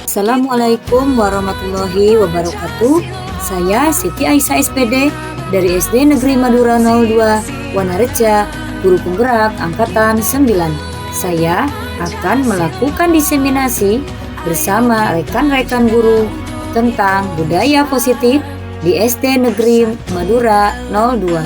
Assalamualaikum warahmatullahi wabarakatuh. Saya Siti Aisyah SPD dari SD Negeri Madura 02 Wanareja, guru penggerak angkatan 9. Saya akan melakukan diseminasi bersama rekan-rekan guru tentang budaya positif di SD Negeri Madura 02.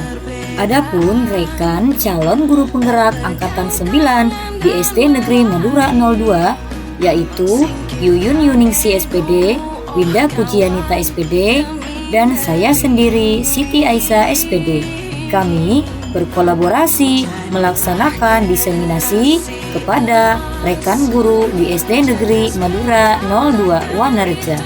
Adapun rekan calon guru penggerak angkatan 9 di SD Negeri Madura 02 yaitu Yuyun Yuningsi SPD, Winda Pujianita SPD, dan saya sendiri Siti Aisyah SPD. Kami berkolaborasi melaksanakan diseminasi kepada rekan guru di SD Negeri Madura 02 Wanareja.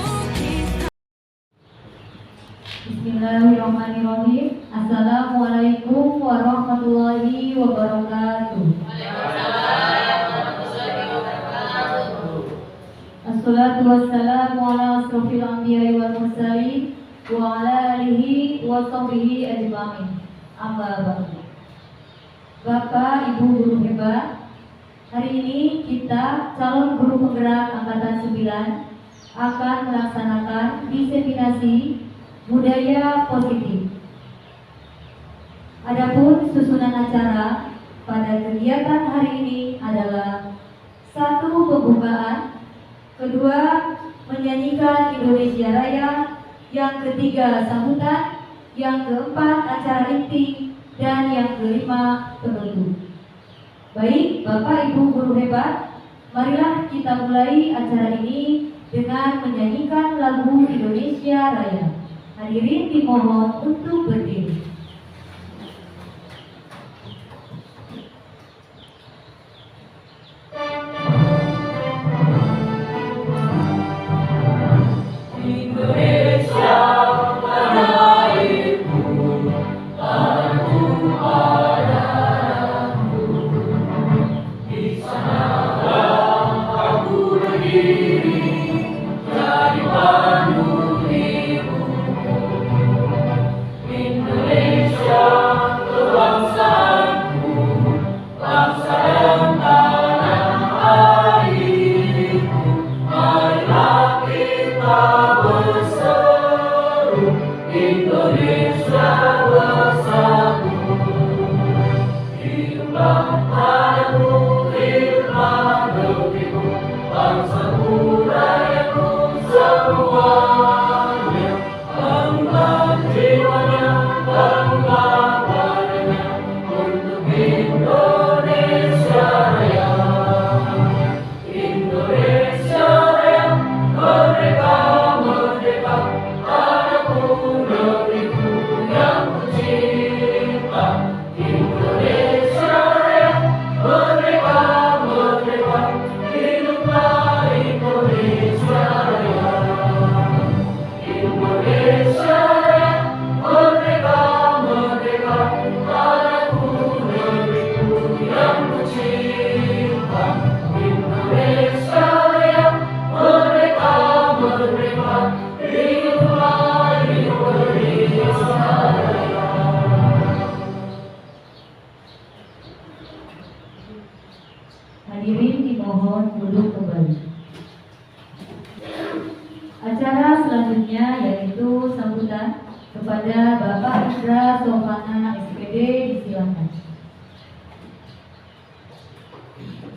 Bismillahirrahmanirrahim. Assalamualaikum warahmatullahi wabarakatuh. Assalatu wassalamu ala asrofil anbiya'i wal mursalin wa ala alihi wa sahbihi ajma'in. Amma ba'du. Bapak, Ibu guru hebat, hari ini kita calon guru penggerak angkatan 9 akan melaksanakan diseminasi budaya positif. Adapun susunan acara pada kegiatan hari ini adalah 1. Pembukaan, kedua menyanyikan Indonesia Raya, yang ketiga sambutan, yang keempat acara inti, dan yang kelima penutup. Baik, Bapak Ibu guru hebat, marilah kita mulai acara ini dengan menyanyikan lagu Indonesia Raya. Hadirin dimohon untuk berdiri. Hadirin dimohon duduk kembali. Acara selanjutnya yaitu sambutan kepada Bapak Indra Sofana SPD, disilakan.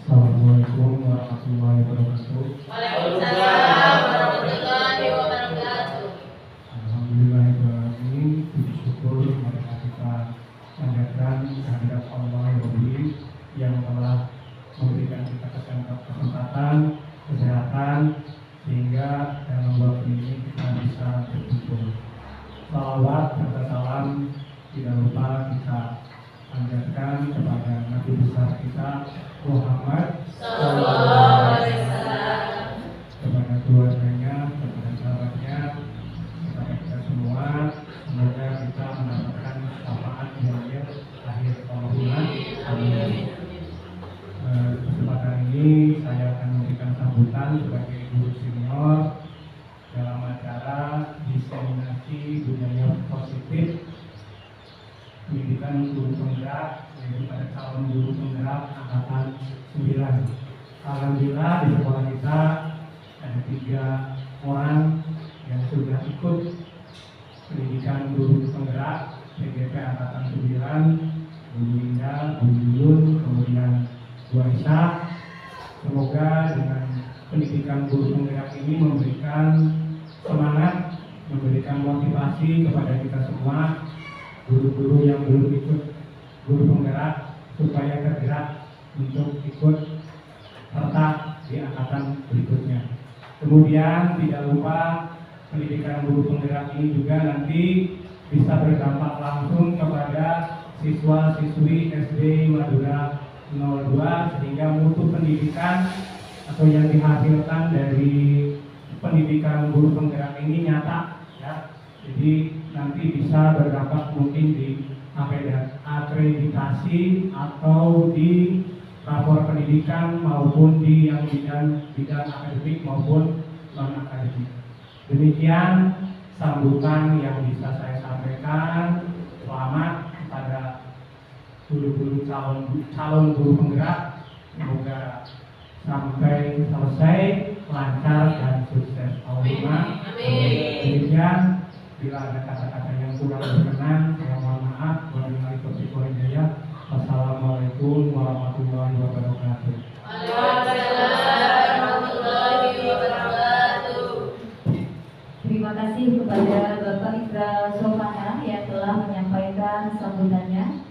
Assalamualaikum warahmatullahi wabarakatuh. Waalaikumsalam warahmatullahi wabarakatuh. Alhamdulillahirrahmanirrahim. Puji syukur marilah kita panjatkan kehadirat Allah yang telah memberikan kita kesempatan, kesehatan, sehingga dalam waktu ini kita bisa berkumpul. Salawat serta salam tidak lupa kita panjatkan kepada Nabi besar kita Muhammad Sallallahu alaihi wasallam, kepada keluarganya, kepada sahabatnya, kepada kita semua. Semoga kita mendapatkan syafaat mulia akhir tahun. Amin. Kesempatan ini saya akan memberikan sambutan sebagai guru senior dalam acara diseminasi budaya positif pendidikan guru penggerak, yaitu pada calon guru penggerak angkatan 9. Alhamdulillah di sekolah kita ada 3 orang yang sudah ikut pendidikan guru penggerak PGP Angkatan 9, Bu Linda, Bu Yuyun, kemudian Bu Aisyah. Semoga dengan pendidikan guru penggerak ini memberikan semangat, memberikan motivasi kepada kita semua, guru-guru yang belum ikut guru penggerak, supaya tergerak untuk ikut serta di angkatan berikutnya. Kemudian tidak lupa pendidikan guru penggerak ini juga nanti bisa berdampak langsung kepada siswa-siswi SD Madura 02, sehingga mutu pendidikan atau yang dihasilkan dari pendidikan guru penggerak ini nyata, ya. Jadi nanti bisa berdampak mungkin di akreditasi atau di rapor pendidikan maupun di yang bidang akademik maupun non akademik. Demikian sambutan yang bisa saya sampaikan. Selamat kepada guru-guru calon guru penggerak. Semoga sampai selesai lancar dan sukses. Allahumma amin. Demikian, bila ada kata-kata yang kurang berkenan, saya mohon maaf. Wabillahi taufiq wal hidayah. Wassalamualaikum warahmatullahi wabarakatuh. Waalaikumsalam warahmatullahi wabarakatuh. Terima kasih kepada Bapak Ibra Sofana yang telah menyampaikan sambutannya.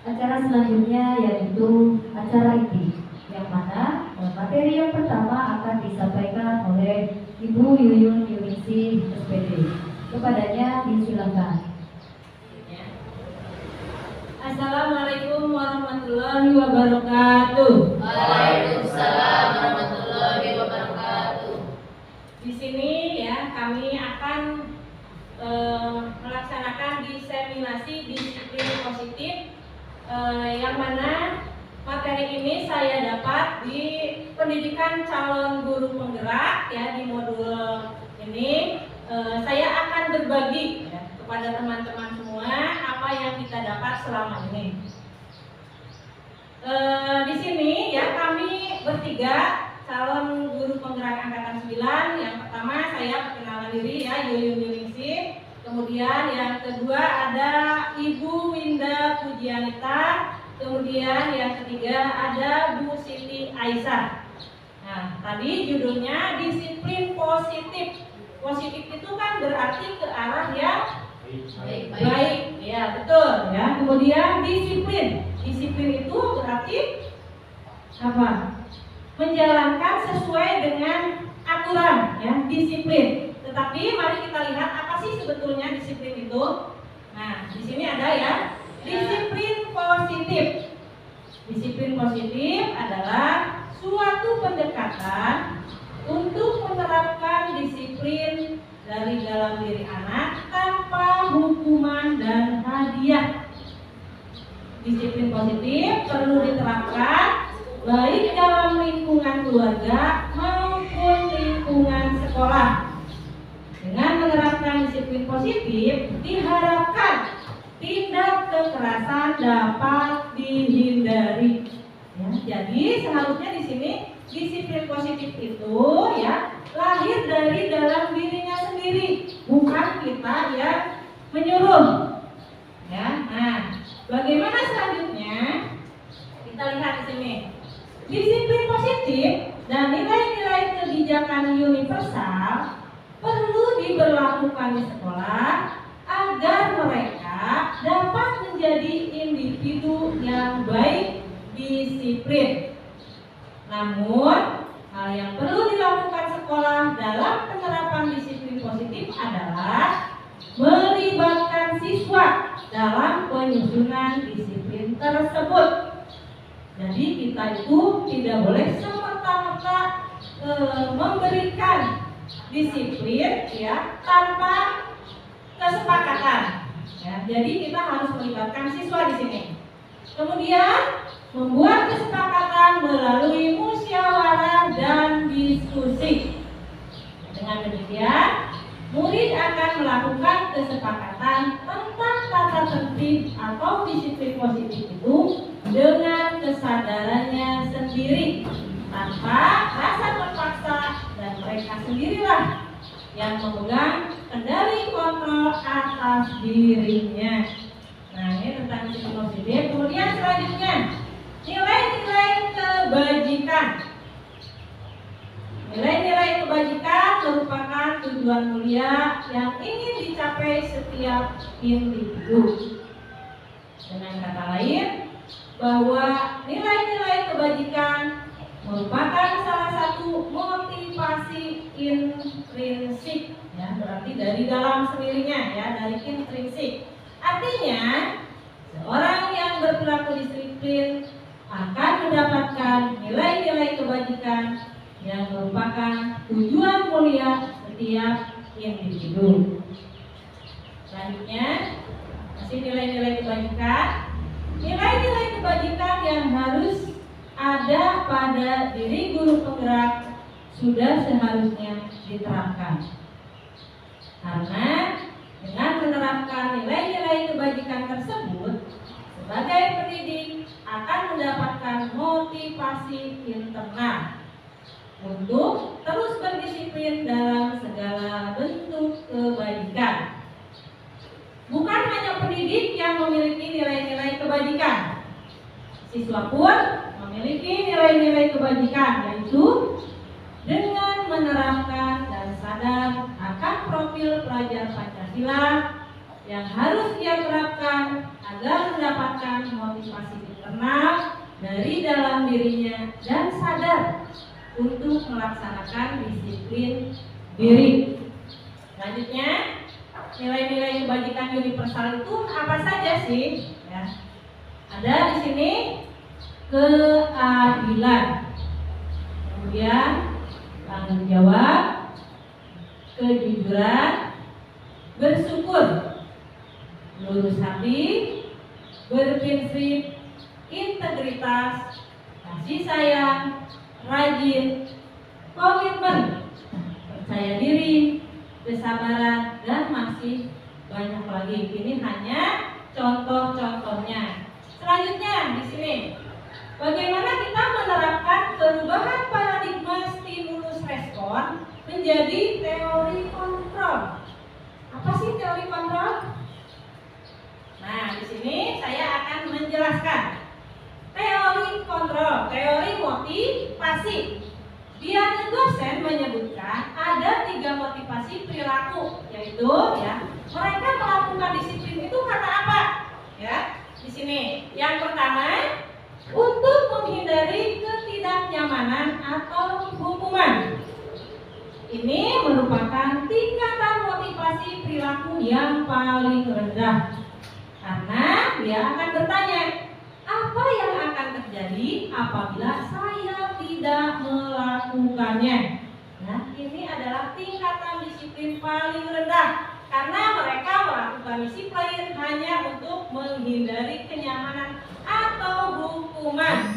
Acara selanjutnya yaitu acara inti, yang mana materi yang pertama akan disampaikan oleh Ibu Yuyun Yuningsih SPD. Kepadanya disilakan. Assalamualaikum warahmatullahi wabarakatuh. Waalaikumsalam warahmatullahi wabarakatuh. Di sini ya kami akan melaksanakan diseminasi disiplin positif, yang mana materi ini saya dapat di pendidikan calon guru penggerak ya. Di modul ini saya akan berbagi ya, kepada teman-teman semua apa yang kita dapat selama ini. Di sini ya kami bertiga calon guru penggerak angkatan 9. Yang pertama saya perkenalan diri ya, Yuyun Yuningsih. Kemudian yang kedua ada Ibu Winda Pujianita. Kemudian yang ketiga ada Bu Siti Aisyah. Nah, tadi judulnya disiplin positif. Positif itu kan berarti ke arah yang baik, ya betul ya. Kemudian disiplin, disiplin itu berarti apa? Menjalankan sesuai dengan aturan, ya disiplin. Tetapi mari kita lihat apa sih sebetulnya disiplin itu. Nah, di sini ada ya disiplin positif. Disiplin positif adalah suatu pendekatan untuk menerapkan disiplin dari dalam diri anak tanpa hukuman dan hadiah. Disiplin positif perlu diterapkan baik dalam lingkungan keluarga maupun lingkungan sekolah. Dengan menerapkan disiplin positif, diharapkan tindak kekerasan dapat dihindari. Ya, jadi seharusnya di sini disiplin positif itu ya lahir dari dalam dirinya sendiri, bukan kita yang menyuruh. Ya, nah, bagaimana selanjutnya? Kita lihat di sini. Disiplin positif dan nilai-nilai kebijakan universal perlu diberlakukan di sekolah agar mereka dapat menjadi individu yang baik, disiplin. Namun, hal yang perlu dilakukan sekolah dalam penerapan disiplin positif adalah melibatkan siswa dalam penyusunan disiplin tersebut. Jadi kita itu tidak boleh serta-merta memberikan disiplin ya tanpa kesepakatan. Ya, jadi kita harus melibatkan siswa di sini. Kemudian membuat kesepakatan melalui musyawarah dan diskusi. Dengan demikian, murid akan melakukan kesepakatan tentang tata tertib atau disiplin positif itu dengan kesadarannya sendiri, tanpa rasa terpaksa dan sendirilah yang memegang kendali kontrol atas dirinya. Nah, ini tentang disiplin positif. Kemudian selanjutnya, nilai-nilai kebajikan. Nilai-nilai kebajikan merupakan tujuan mulia yang ingin dicapai setiap individu. Dengan kata lain, bahwa nilai-nilai kebajikan merupakan salah satu motivasi intrinsik, ya, berarti dari dalam sendirinya, ya, dari intrinsik. Artinya, seorang yang berperilaku disiplin akan mendapatkan nilai-nilai kebajikan yang merupakan tujuan mulia setiap individu. Selanjutnya, masih nilai-nilai kebajikan. Nilai-nilai kebajikan yang harus ada pada diri guru penggerak sudah seharusnya diterapkan. Karena dengan menerapkan nilai-nilai kebajikan tersebut, sebagai pendidik akan mendapatkan motivasi internal untuk terus berdisiplin dalam segala bentuk kebajikan. Bukan hanya pendidik yang memiliki nilai-nilai kebajikan, siswa pun memiliki nilai-nilai kebajikan, yaitu dengan menerapkan dan sadar akan profil pelajar Pancasila yang harus ia terapkan agar mendapatkan motivasi internal dari dalam dirinya dan sadar untuk melaksanakan disiplin diri. Selanjutnya, nilai-nilai kebajikan universal itu apa saja sih? Ya. Ada di sini keadilan, kemudian tanggung jawab, kejujuran, bersyukur, lurus hati, berprinsip, integritas, kasih sayang, rajin, komitmen, percaya diri, kesabaran, dan masih banyak lagi. Ini hanya contoh-contohnya. Selanjutnya di sini, bagaimana kita menerapkan perubahan paradigma stimulus respon menjadi teori kontrol. Apa sih teori kontrol? Nah, di sini saya akan menjelaskan teori kontrol, teori motivasi. Diana dosen menyebutkan ada 3 motivasi perilaku, yaitu ya mereka melakukan disiplin itu karena apa? Ya, di sini yang pertama untuk menghindari ketidaknyamanan atau hukuman. Ini merupakan tingkatan motivasi perilaku yang paling rendah, karena dia akan bertanya, apa yang akan terjadi apabila saya tidak melakukannya? Nah, ini adalah tingkatan disiplin paling rendah, karena mereka melakukan disiplin hanya untuk menghindari kenyamanan atau hukuman.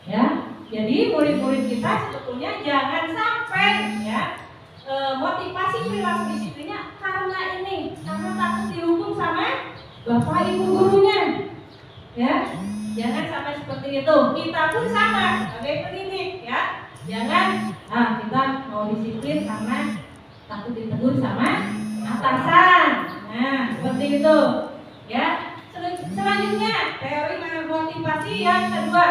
Ya, jadi murid-murid kita sebetulnya jangan sampai ya motivasi perilaku disiplinnya karena ini, karena takut dihukum sama bapak ibu gurunya. Ya, jangan sampai seperti itu. Kita pun sama sebagai pendidik, ya. Jangan kita mau disiplin karena takut ditegur sama atasan. Nah, seperti itu. Ya. Selanjutnya, teori motivasi yang kedua,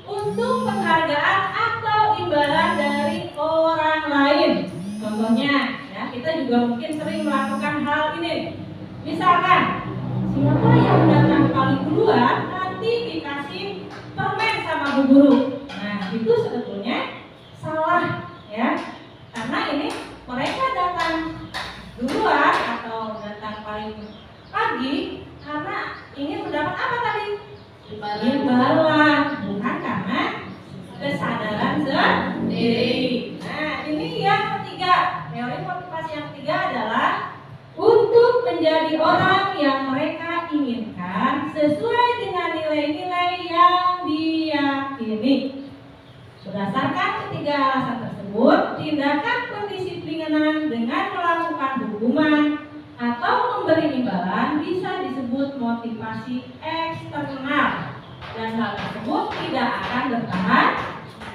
untuk penghargaan atau imbalan dari orang lain. Contohnya, ya, kita juga mungkin sering melakukan hal ini. Misalkan, siapa yang datang paling duluan nanti dikasih permen sama bu guru. Nah, itu sebetulnya salah, ya. Karena ini mereka datang duluan atau datang paling pagi karena ingin mendapat apa tadi? Imbalan, bukan karena kesadaran sendiri. Nah, ini yang ketiga. Teori motivasi yang ketiga adalah untuk menjadi orang yang mereka inginkan sesuai dengan nilai-nilai yang diyakini. Berdasarkan ketiga alasan tersebut, tindakan pendisiplinan dengan melakukan hukuman atau memberi imbalan bisa disebut motivasi eksternal, dan hal tersebut tidak akan bertahan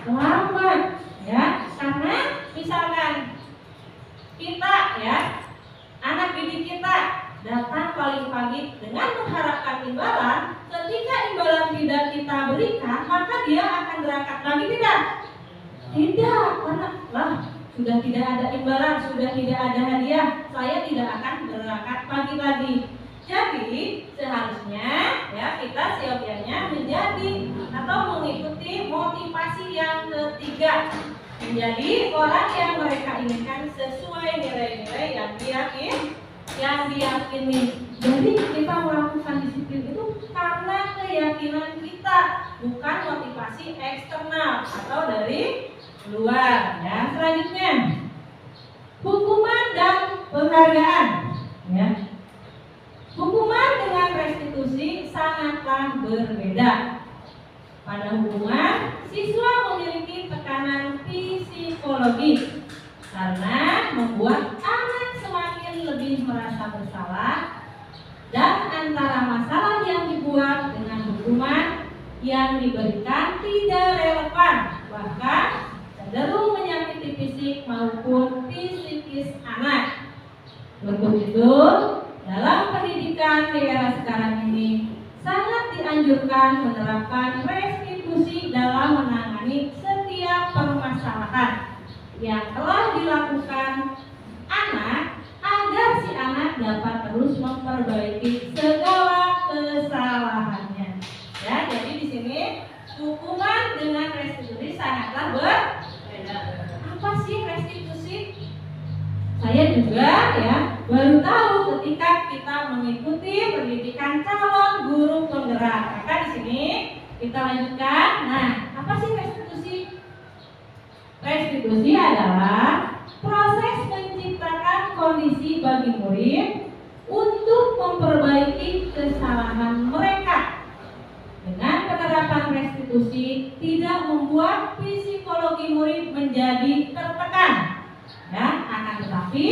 lama, ya. Karena misalkan imbalan, ketika imbalan tidak kita berikan, maka dia akan berangkat lagi tidak? Tidak, karena lah sudah tidak ada imbalan, sudah tidak ada hadiah, saya tidak akan berangkat pagi lagi. Jadi seharusnya ya kita siokianya menjadi atau mengikuti motivasi yang ketiga, menjadi orang yang mereka inginkan sesuai nilai-nilai yang diyakini. Jadi kita melakukan disiplin itu karena keyakinan kita, bukan motivasi eksternal atau dari luar. Ya, selanjutnya hukuman dan penghargaan. Ya. Hukuman dengan restitusi sangatlah berbeda. Pada hukuman, siswa memiliki tekanan psikologi karena membuat anak semakin lebih merasa bersalah, dan antara masalah yang dibuat dengan hukuman yang diberikan tidak relevan, bahkan cenderung menyakiti fisik maupun psikis anak. Untuk itu, dalam pendidikan di era sekarang ini sangat dianjurkan menerapkan restitusi dalam menangani setiap permasalahan yang telah dilakukan anak, agar si anak dapat terus memperbaiki segala kesalahannya. Ya, jadi di sini hukuman dengan restitusi sangatlah berbeda. Apa sih restitusi? Saya juga ya baru tahu ketika kita mengikuti pendidikan calon guru penggerak. Maka di sini kita lanjutkan. Nah, apa sih restitusi? Restitusi adalah proses menciptakan kondisi bagi murid untuk memperbaiki kesalahan mereka. Dengan penerapan restitusi tidak membuat psikologi murid menjadi tertekan, dan akan tetapi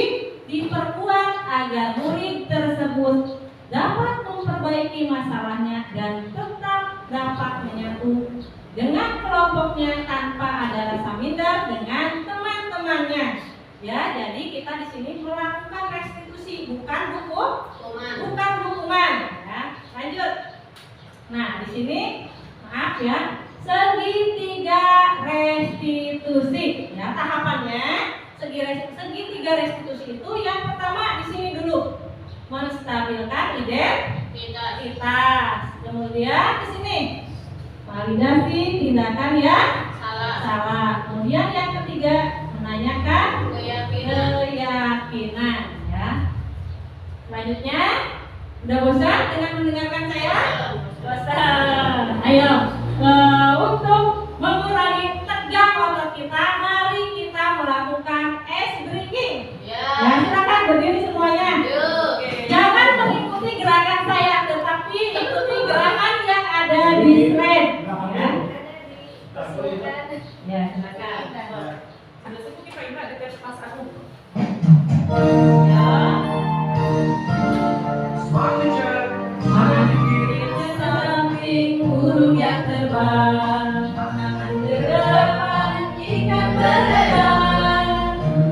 diperkuat agar murid tersebut dapat memperbaiki masalahnya dan tetap dapat menyatu dengan kelompoknya tanpa ada rasa minder dengan teman-temannya. Ya, jadi kita di sini melakukan restitusi, bukan hukuman. Ya, lanjut. Nah, di sini maaf ya, segitiga restitusi. Ya, tahapannya segitiga restitusi itu yang pertama di sini dulu menstabilkan identitas. Kemudian di sini validasi tindakan yang salah. Kemudian yang ketiga menanyakan keyakinan. Ya. Selanjutnya, udah bosan dengan mendengarkan saya? Bosan. Ayo, untuk mengurangi tegang otot kita, mari kita melakukan ice breaking. Ya, silakan berdiri semuanya. Jangan mengikuti gerakan saya, tetapi ikuti gerakan yang ada di slide. Ya, silakan. Samping burung yang terbang, tangan ke depan ikan berenang,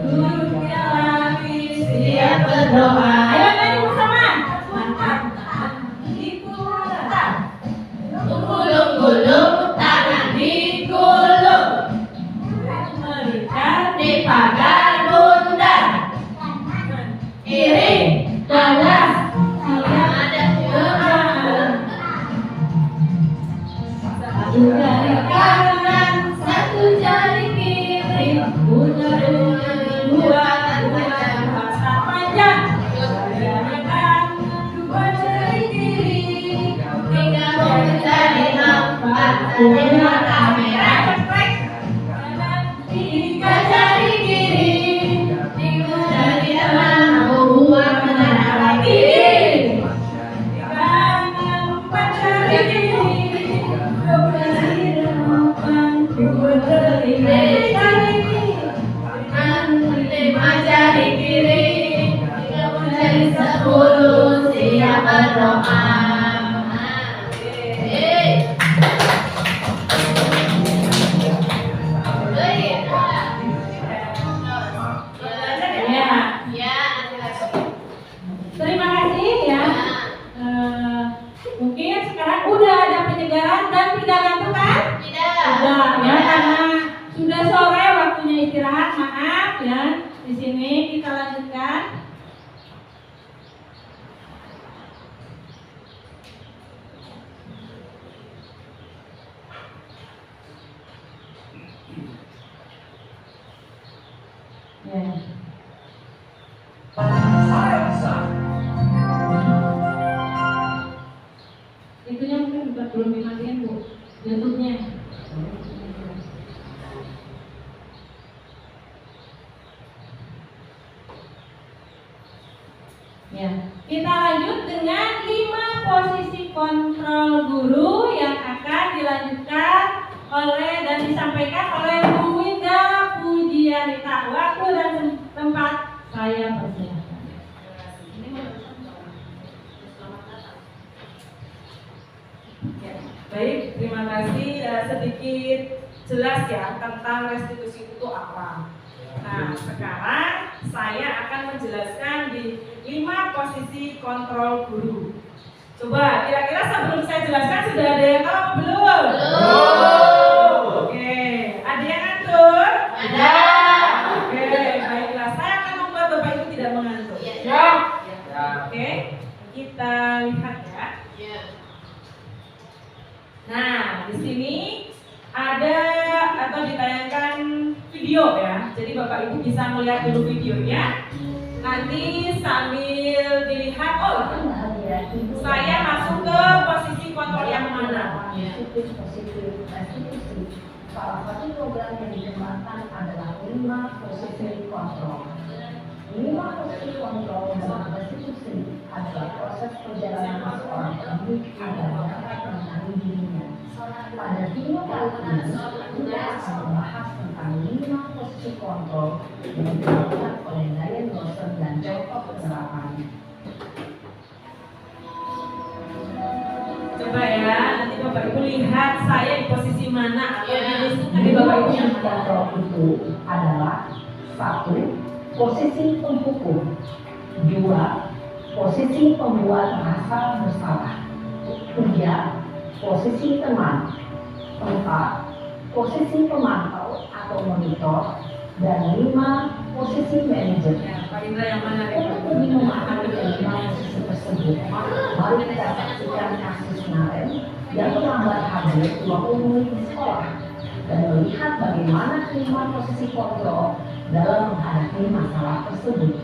burung yang lagi siap berdoa. Ayo nyanyi bersama. Mantap. Digulung, gulung, tangan digulung, berikan di pagar bundar, kiri, kanan, satu jari kanan, satu jari kiri, putar dua masa panjang, jari kanan, dua jari kiri, tiga jari empat, lima kamera cekrek, tiga jari kiri, tiga jari enam, dua menara lagi, kanan empat jari kiri. Lima jari kiri, 10 siap berdoa. Terima kasih ya. Mungkin sekarang udah ada penyegaran dan tidak ngantuk kan? Tidak. Tidak ya, karena sudah sore waktunya istirahat, maaf ya. Di sini kita lanjutkan. Ya. Itunya mungkin belum dimatiin Bu, YouTube-nya. Ya, kita lanjut dengan 5 posisi kontrol guru yang akan dilanjutkan oleh dan disampaikan oleh Bu Winda Pujianita. Waktu dan tempat saya persilahkan. Ya, baik, terima kasih. Sedikit jelas ya tentang restitusi itu apa. Nah, sekarang saya akan menjelaskan di 5 posisi kontrol guru. Coba, kira-kira sebelum saya jelaskan sudah ada yang tahu apa belum? Belum. Oke, ada yang ngantuk? Ada. Oke, baiklah. Saya akan membuat Bapak Ibu tidak mengantuk. Ya. Oke, kita lihat ya. Ya. Nah, di sini ada atau ditayangkan video ya. Jadi Bapak Ibu bisa melihat dulu videonya. Nanti sambil dilihat, oh saya masuk ke posisi kontrol yang mana? Salah satu program yang dikembangkan adalah 5 posisi kontrol. 5 posisi kontrol dalam restitusi adalah proses perjalanan seorang pendidik agar dapat mengenali dirinya. Pada video kali ini, kita akan membahas tentang 5 posisi kontrol yang dilakukan oleh Diane Lawson dan contoh penerapan. Coba ya, nanti Bapak Ibu lihat saya di posisi mana atau di Lima Bapak Ibu posisi yang mana. kontrol itu adalah 1. Posisi penghukum, 2. Posisi pembuat merasa bersalah, 3. Posisi teman, 4. Posisi pemantau atau monitor, dan 5. Posisi manajer. Ya, Pak Indra yang mana? Untuk lebih memahami kelima posisi tersebut, mari kita saksikan kasus Naren yang terlambat hadir 20 menit di sekolah dan melihat bagaimana kelima posisi kontrol dalam menghadapi masalah tersebut.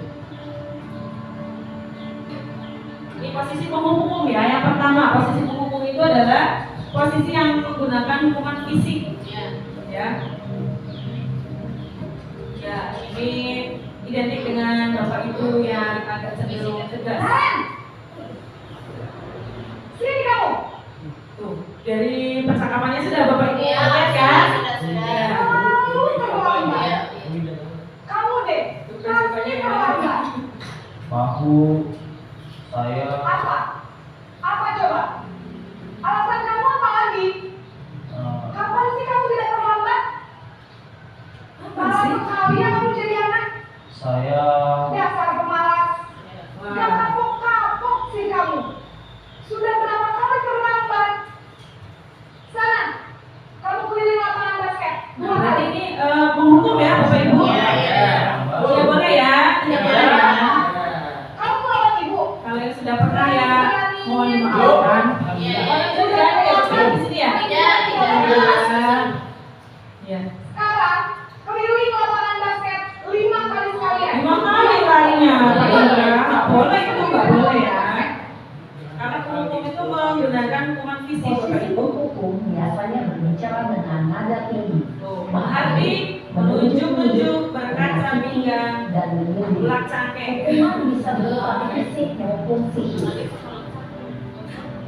Ini posisi penghukum ya. Yang pertama, posisi penghukum itu adalah posisi yang menggunakan hukuman fisik. Ya. Ya, ini identik dengan Bapak Ibu yang agak cenderung tegas. Sini kamu. Tuh, dari percakapannya sudah Bapak Ibu Iya, lihat kan? sudah. Ya. Kamu deh. Kasusnya keluarga. Mahu saya Apa? Apa coba? Alasan kamu apa lagi? Kapan sih kamu tidak terlambat? Malah kalian kamu jadi anak. saya Dasar pemalas. Wah. Yang kapok-kapok sih kamu. Sudah berapa kali terlambat? Sana, kamu keliling lapangan basket. Nah, 2 berarti kali. ini penghukum ya Bapak Ibu? Iya, iya. Boleh boleh ya? Tidak boleh ya? Kamu lawan ibu. Kalau yang sudah pernah ya, mohon dimaafkan. Iya. Kalau sudah ada ya, Bapak di sini ya? Tidak. Ya. Sekarang keliling lapangan basket 5 kali sekalian. 5 kali larinya Pak Indra. Nggak boleh itu, nggak boleh ya. Karena penghukum itu menggunakan hukuman fisik Bapak Posisi Ibu. penghukum biasanya berbicara dengan nada tinggi, Tuh, menghardik, menunjuk-nunjuk, berkaca pinggang, dan menyindir. ulak cangkeng. Hukuman bisa berupa fisik maupun psikis.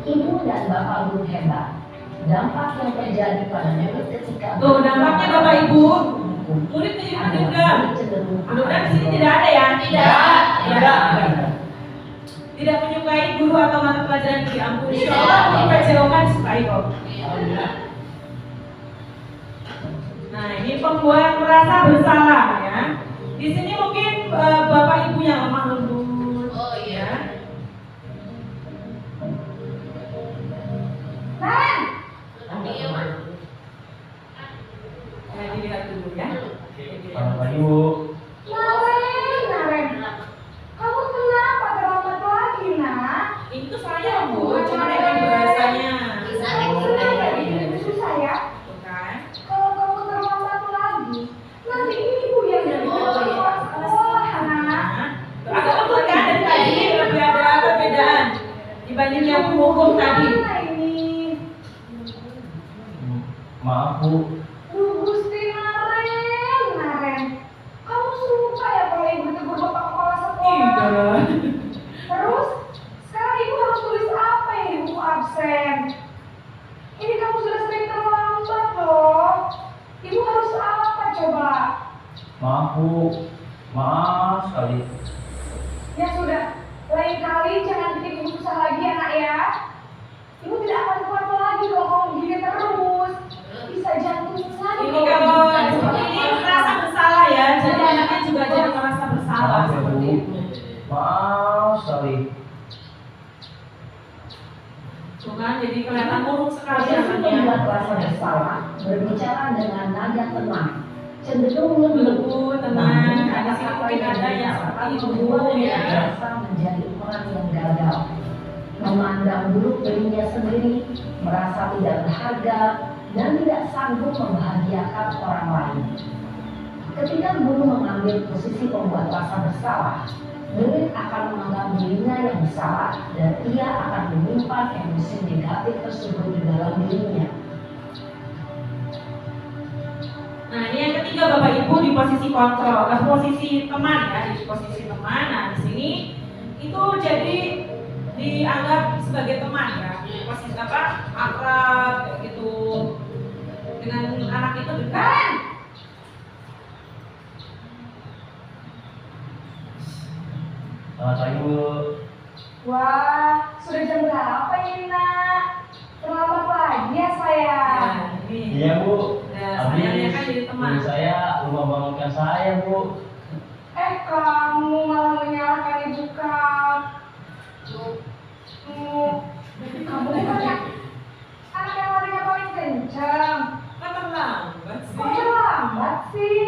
Ibu dan bapak guru hebat. Dampak yang terjadi pada murid ketika Tuh, dampaknya Bapak Ibu, hukum murid menjadi adalah pendiam. murid cenderung Mudah-mudahan di sini tidak ada ya? Tidak. Tidak. Tidak menyukai guru atau mata pelajaran ini. Ampun, insya Allah guru PJOK disukai kok. Nah, ini pembuat merasa bersalah ya. Di sini mungkin Bapak Ibu yang lemah lembut. Oh iya. Maaf Bu. Duh Gusti Naren. Kamu suka ya kalau ibu tegur bapak kepala sekolah? Terus sekarang ibu harus tulis apa yang di buku absen? Ini kamu sudah sering terlambat loh. Ibu harus apa coba? Maaf Bu. Maaf sekali. Ya sudah, lain kali jangan bikin ibu susah lagi ya nak ya. Ibu tidak akan kuat lagi kalau kamu begini terus. Bisa jantung lagi. Ini kalau seperti ini merasa bersalah ya, jadi anaknya juga jadi merasa bersalah Maaf ya seperti Bu. itu. Maaf sekali. Tuh kan, jadi kelihatan buruk sekali Posisi anaknya. membuat rasa bersalah, berbicara dengan nada tenang, cenderung lembut, tenang. Ada sih mungkin ada yang seperti itu ya. Merasa menjadi orang yang gagal, memandang buruk dirinya sendiri, merasa tidak berharga, dan tidak sanggup membahagiakan orang lain. Ketika guru mengambil posisi pembuat rasa bersalah, murid akan menganggap dirinya yang bersalah dan ia akan menyimpan emosi negatif tersebut di dalam dirinya. Nah ini yang ketiga Bapak Ibu di posisi kontrol, posisi teman ya, di posisi teman. Nah di sini itu jadi dianggap sebagai teman ya, posisi apa akrab kayak gitu dengan anak itu dekat. Selamat pagi Bu. Wah, sudah jam berapa ini nak? Terlambat lagi ya saya. Nah, ini. Iya Bu. Nah, sayangnya kan jadi teman. Guru saya lupa bangunkan saya Bu. Kamu malah menyalahkan ibu kamu. Kamu kan anak yang larinya paling kencang. Kan terlambat sih. Kok terlambat sih?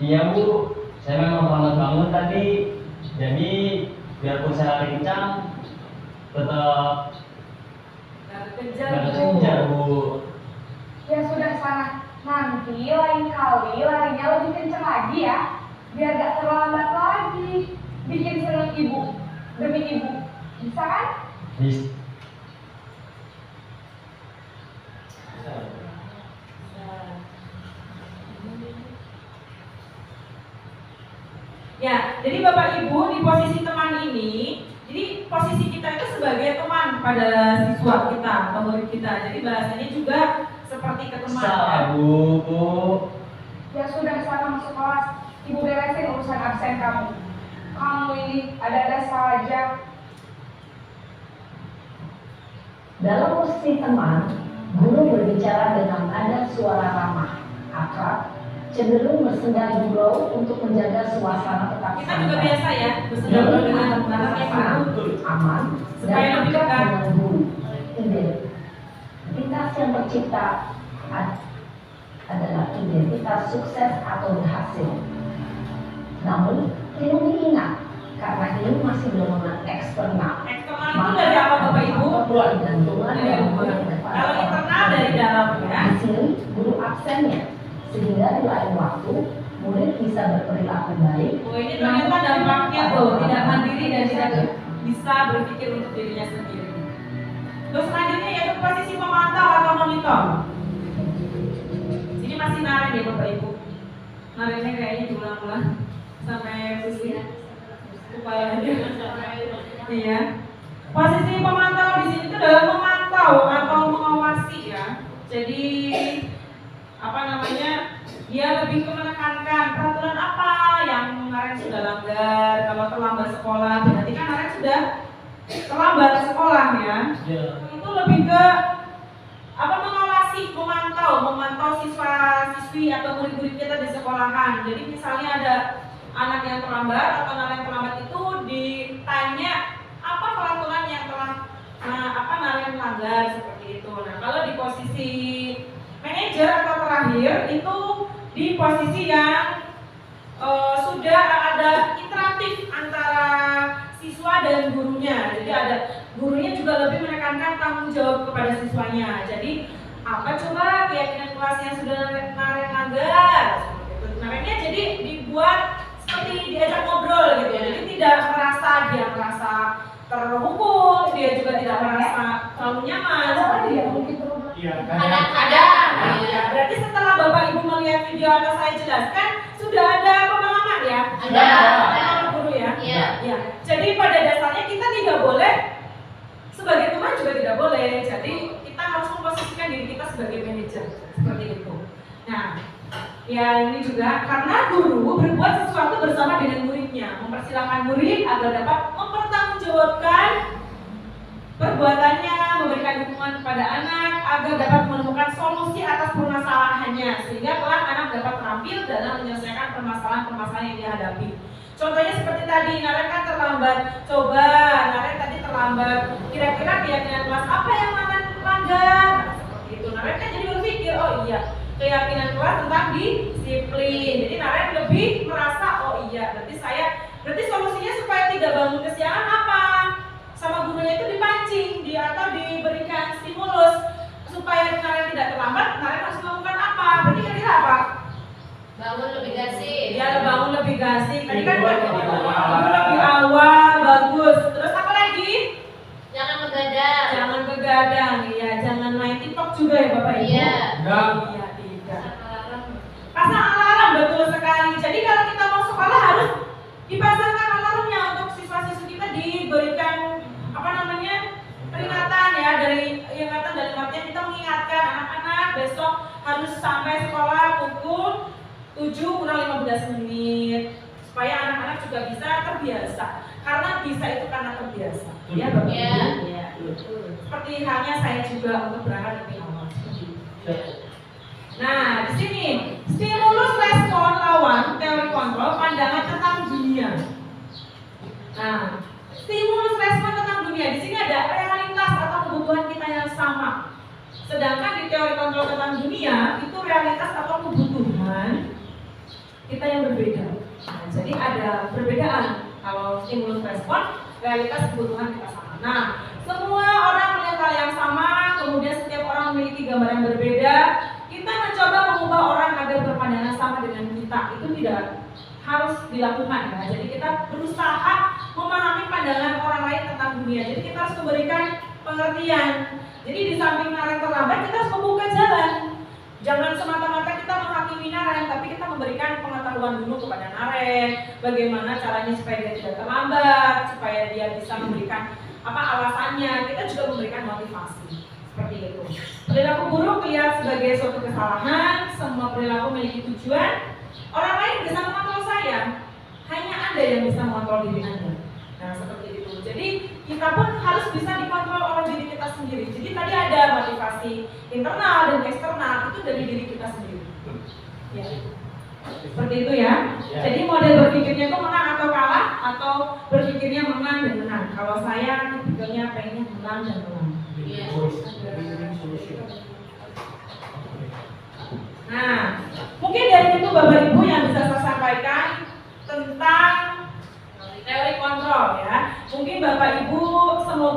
Iya Bu. Saya memang terlambat bangun tadi. Jadi biarpun saya lari kencang, tetap Kejar nggak Bu. kejar Bu. Ya sudah sana. Nanti lain kali larinya lebih kencang lagi ya. Biar gak terlambat lagi. Bikin seneng ibu. Demi ibu. Bisa kan? Bis. Ya, jadi Bapak Ibu di posisi teman ini, jadi posisi kita itu sebagai teman pada siswa kita atau murid kita. Jadi bahasanya juga seperti ke teman. Salah Bu. Ya sudah sana masuk kelas. Ibu beresin urusan absen kamu. Kamu ini ada-ada saja. Dalam posisi teman, guru berbicara dengan nada suara ramah, akrab, cenderung bersenda gurau untuk menjaga suasana tetap Kita juga biasa ya, bersama Jadi, dengan merasa anak-anak ibu. aman, Supaya dan lebih dekat dekat. dengan guru. Identitas yang tercipta adalah identitas sukses atau berhasil. Namun, perlu diingat, karena ini masih dorongan eksternal. Eksternal itu dari apa Bapak Ibu? Ketergantungan Dari yang luar. mudah kepada Kalau orang internal dari dalam ya. Di sini, guru absennya, sehingga di lain waktu, murid bisa berperilaku baik. Oh ini ternyata dampaknya tuh, tidak mandiri dan tidak bisa berpikir untuk dirinya sendiri. Terus selanjutnya yaitu posisi pemantau atau monitor. Ini masih naren ya Bapak Ibu. Narennya kayaknya diulang-ulang sampai pusing. Supaya aja. Iya. Posisi pemantau di sini itu adalah memantau atau mengawasi ya. Jadi apa namanya? Dia lebih ke menekankan peraturan apa yang kemarin sudah langgar. Kalau terlambat sekolah, berarti kan kemarin sudah terlambat sekolah ya. Itu lebih ke apa mengawasi, memantau siswa-siswi atau murid-murid kita di sekolahan. Jadi misalnya ada anak yang terlambat atau anak yang terlambat itu ditanya apa peraturan yang telah yang langgar seperti itu. Nah kalau di posisi manajer atau terakhir itu di posisi yang sudah ada interaktif antara siswa dan gurunya. Jadi ada gurunya juga lebih menekankan tanggung jawab kepada siswanya. Jadi apa coba keyakinan kelas yang sudah naren langgar? Narennya jadi dibuat seperti diajak ngobrol gitu. Jadi tidak merasa terhukum, dia juga tidak merasa terlalu nyaman. Kalau dia mungkin perlu Iya. Ada. Ya, berarti setelah Bapak Ibu melihat video atau saya jelaskan, sudah ada pemahaman ya? Ada. Pemahaman guru ya? Iya. Ya. Jadi pada dasarnya kita tidak boleh, sebagai teman juga tidak boleh. Jadi kita harus memposisikan diri kita sebagai manajer seperti itu. Nah, ya ini juga karena guru berbuat sesuatu bersama dengan muridnya, mempersilahkan murid agar dapat mempertanggungjawabkan perbuatannya, memberikan dukungan kepada anak agar dapat menemukan solusi atas permasalahannya, sehingga kelak anak dapat terampil dalam menyelesaikan permasalahan-permasalahan yang dihadapi. Contohnya seperti tadi, Naren kan terlambat. Coba Naren tadi terlambat. Kira-kira keyakinan kelas apa yang Naren langgar? Seperti itu. Naren kan jadi berpikir, oh iya, keyakinan kelas tentang disiplin. Jadi Naren lebih merasa, oh iya, berarti solusinya supaya tidak bangun kesiangan apa? Sama gurunya itu dipancing, atau diberikan stimulus supaya Naren tidak terlambat. Naren harus melakukan apa? Berarti kira-kira apa? Bangun lebih gasih. Ya, bangun lebih gasih. Tadi kan lebih awal, bagus. Terus apa lagi? Jangan begadang. Jangan begadang, ya. Jangan main TikTok juga ya Bapak Ibu. Iya. Iya, tidak. Pasang alarm, betul sekali. Jadi kalau kita mau sekolah harus dipasangkan alarmnya untuk siswa-siswi kita diberikan peringatan ya, dari ingatan dalam artian kita mengingatkan anak-anak besok harus sampai sekolah pukul 7:15 supaya anak-anak juga bisa terbiasa. Karena bisa itu karena terbiasa. Ya Bapak Ibu. Iya. Seperti halnya saya juga untuk berangkat lebih awal. Nah, di sini stimulus respon lawan teori kontrol pandangan tentang dunia. Nah, stimulus respon tentang dunia di sini ada realitas atau kebutuhan kita yang sama. Sedangkan di teori kontrol tentang dunia itu realitas atau kebutuhan kita yang berbeda. Nah, jadi ada perbedaan. Kalau stimulus respon, realitas kebutuhan kita sama. Nah, semua orang melihat hal yang sama, kemudian setiap orang memiliki gambar yang berbeda. Kita mencoba mengubah orang agar berpandangan sama dengan kita. Itu tidak harus dilakukan ya. Jadi kita berusaha memahami pandangan orang lain tentang dunia. Jadi kita harus memberikan pengertian. Jadi di samping Naren terlambat, kita harus membuka jalan. Jangan semata-mata kita menghakimi Naren, tapi kita memberikan pengetahuan dulu kepada Naren. Bagaimana caranya supaya dia tidak terlambat, supaya dia bisa memberikan alasannya. Kita juga memberikan motivasi. Seperti itu. Perilaku buruk lihat sebagai suatu kesalahan. Semua perilaku memiliki tujuan. Orang lain bisa mengontrol saya, hanya Anda yang bisa mengontrol diri Anda. Nah, seperti itu. Jadi kita pun harus bisa dikontrol oleh diri kita sendiri. Jadi tadi ada motivasi internal dan eksternal, itu dari diri kita sendiri. Ya. Seperti itu ya. Jadi model berpikirnya itu menang atau kalah, atau berpikirnya menang dan menang. Kalau saya tipikalnya pengennya menang dan menang. Nah, mungkin dari itu Bapak Ibu yang bisa saya sampaikan tentang teori kontrol ya. Mungkin Bapak Ibu,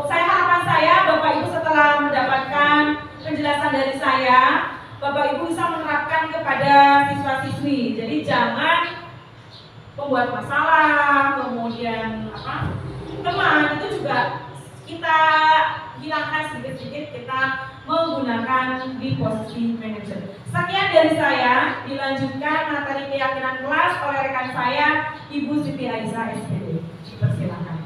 harapan saya Bapak Ibu setelah mendapatkan penjelasan dari saya, Bapak Ibu bisa menerapkan kepada siswa-siswi. Jadi jangan membuat masalah, kemudian teman itu juga kita hilangkan sedikit-sedikit, kita menggunakan di posisi manajer. Sekian dari saya, dilanjutkan materi keyakinan kelas oleh rekan saya, Ibu Siti Aisyah SPD. Persilakan.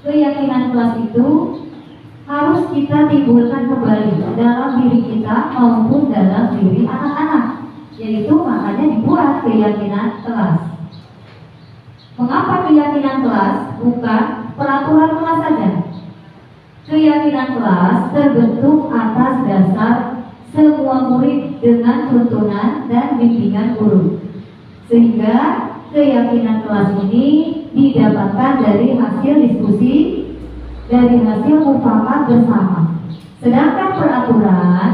Keyakinan kelas itu harus kita timbulkan kembali dalam diri kita maupun dalam diri anak-anak. Yaitu makanya dibuat keyakinan kelas. Mengapa keyakinan kelas bukan peraturan kelas saja? Keyakinan kelas terbentuk atas dasar semua murid dengan tuntunan dan bimbingan guru. Sehingga keyakinan kelas ini didapatkan dari hasil diskusi, dari hasil mufakat bersama. Sedangkan peraturan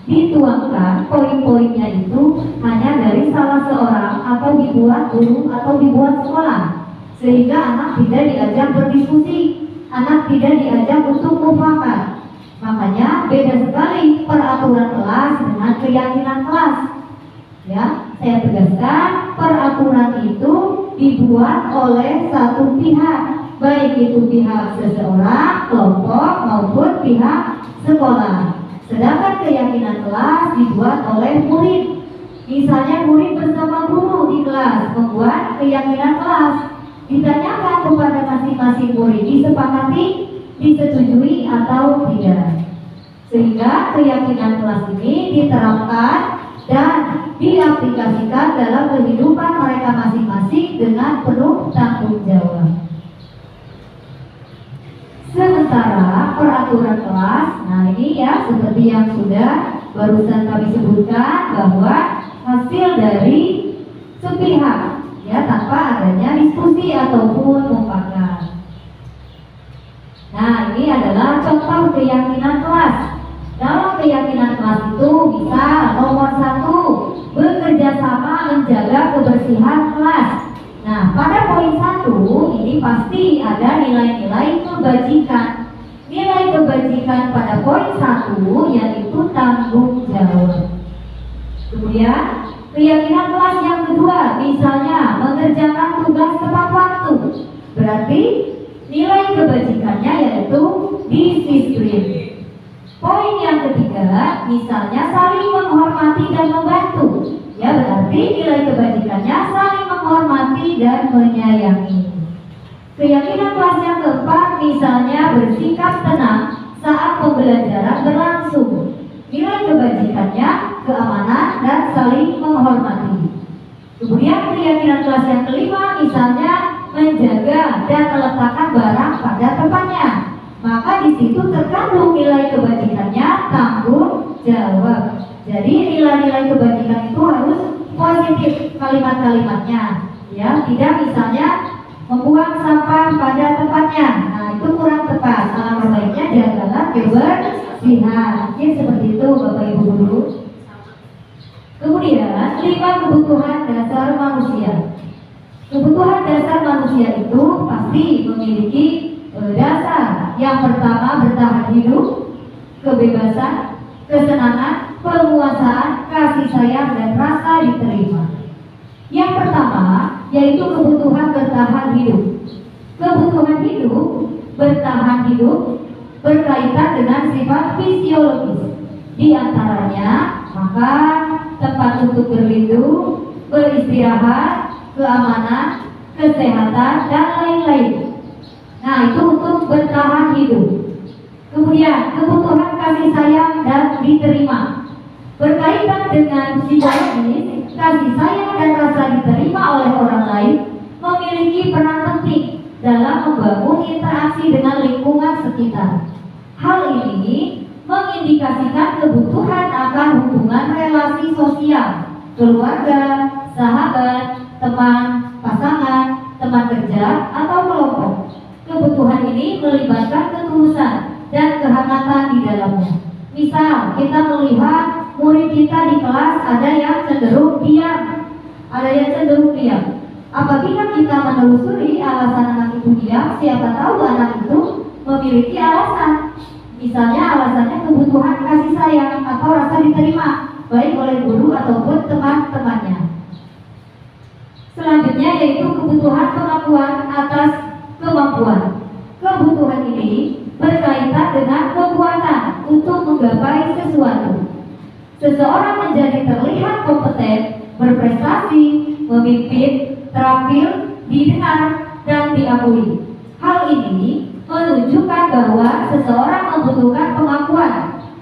dituangkan poin-poinnya itu hanya dari salah seorang atau dibuat guru atau dibuat sekolah, sehingga anak tidak diajak berdiskusi, anak tidak diajak untuk mufakat. Makanya beda sekali peraturan kelas dengan keyakinan kelas. Ya, saya tegaskan, peraturan itu dibuat oleh satu pihak, baik itu pihak seseorang, kelompok maupun pihak sekolah. Sedangkan keyakinan kelas dibuat oleh murid. Misalnya murid bersama guru di kelas membuat keyakinan kelas. Ditanyakan kepada masing-masing murid, disepakati, disetujui atau tidak. Sehingga keyakinan kelas ini diterapkan dan diaplikasikan dalam kehidupan mereka masing-masing dengan penuh tanggung jawab. Sementara peraturan kelas, nah ini ya seperti yang sudah barusan kami sebutkan bahwa hasil dari sepihak ya tanpa adanya diskusi ataupun mufakat. Nah ini adalah contoh keyakinan kelas. Dalam keyakinan kelas itu bisa nomor 1 bekerja sama menjaga kebersihan kelas. Nah, pada poin 1 ini pasti ada nilai-nilai kebajikan. Nilai kebajikan pada poin 1 yaitu tanggung jawab. Kemudian, keyakinan kelas yang kedua misalnya mengerjakan tugas tepat waktu. Berarti nilai kebajikannya yaitu disiplin. Poin yang ketiga misalnya saling menghormati dan membantu. Ya berarti nilai kebajikannya saling menghormati dan menyayangi. Keyakinan kelas yang keempat misalnya bersikap tenang saat pembelajaran berlangsung. Nilai kebajikannya keamanan dan saling menghormati. Kemudian keyakinan kelas yang kelima misalnya menjaga dan meletakkan barang pada tempatnya. Maka di situ terkandung nilai kebajikannya tanggung jawab. Jadi nilai-nilai kebajikan itu harus positif kalimat-kalimatnya, ya tidak misalnya membuang sampah pada tempatnya. Nah itu kurang tepat. Alangkah baiknya jagalah kebersihan. Mungkin seperti itu Bapak Ibu guru. Kemudian 5 kebutuhan dasar manusia. Kebutuhan dasar manusia itu pasti memiliki dasar. Yang pertama bertahan hidup, kebebasan, kesenangan, penguasaan, kasih sayang, dan rasa diterima. Yang pertama yaitu kebutuhan bertahan hidup. Kebutuhan hidup, bertahan hidup berkaitan dengan sifat fisiologis. Di antaranya makan, tempat untuk berlindung, beristirahat, keamanan, kesehatan, dan lain-lain. Nah itu untuk bertahan hidup. Kemudian kebutuhan kasih sayang dan diterima berkaitan dengan psikologis. Kasih sayang dan rasa diterima oleh orang lain memiliki peran penting dalam membangun interaksi dengan lingkungan sekitar. Hal ini mengindikasikan kebutuhan akan hubungan relasi sosial, keluarga, sahabat, teman, pasangan, teman kerja, atau kelompok. Kebutuhan ini melibatkan ketulusan dan kehangatan di dalamnya. Misal, kita melihat murid kita di kelas ada yang cenderung diam, Apabila kita menelusuri alasan anak itu diam, siapa tahu anak itu memiliki alasan. Misalnya alasannya kebutuhan kasih sayang atau rasa diterima, baik oleh guru ataupun teman-temannya. Selanjutnya yaitu kebutuhan pengakuan atas kemampuan. Kebutuhan ini berkaitan dengan kekuatan untuk menggapai sesuatu. Seseorang menjadi terlihat kompeten, berprestasi, memimpin, terampil, didengar, dan diakui. Hal ini menunjukkan bahwa seseorang membutuhkan pengakuan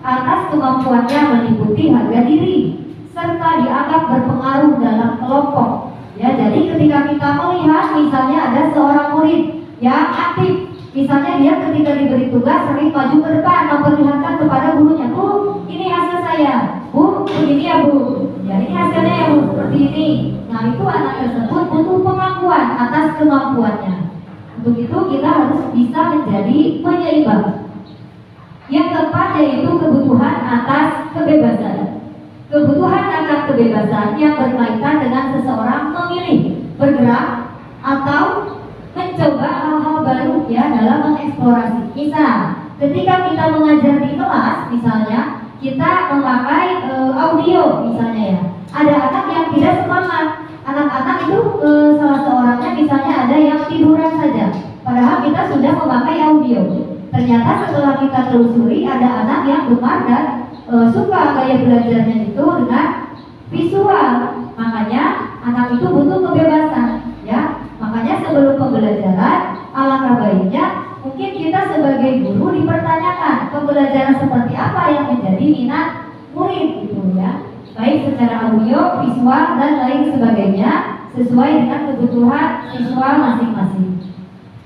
atas kemampuannya meliputi harga diri serta dianggap berpengaruh dalam kelompok. Ya, jadi ketika kita melihat misalnya ada seorang murid yang aktif, misalnya dia ketika diberi tugas sering maju ke depan memperlihatkan kepada gurunya, Bu, ini hasil saya, Bu, begini ya Bu, ya ini hasilnya ya Bu, seperti ini. Nah itu anak tersebut butuh pengakuan atas kemampuannya. Untuk itu kita harus bisa menjadi penyeimbang. Yang keempat yaitu kebutuhan atas kebebasan. Kebutuhan akan kebebasan yang berkaitan dengan seseorang memilih, bergerak, atau mencoba hal-hal baru ya dalam mengeksplorasi. Misal, ketika kita mengajar di kelas, misalnya kita memakai audio, misalnya ya, ada anak yang tidak semangat. Anak-anak itu salah seorangnya misalnya ada yang tiduran saja, padahal kita sudah memakai audio. ternyata setelah kita telusuri ada anak yang gemar dan suka gaya belajarnya itu dengan visual. Makanya anak itu butuh kebebasan, ya. Makanya sebelum pembelajaran, alangkah baiknya mungkin kita sebagai guru dipertanyakan pembelajaran seperti apa yang menjadi minat murid, gitu ya. Baik secara audio, visual dan lain sebagainya sesuai dengan kebutuhan visual masing-masing.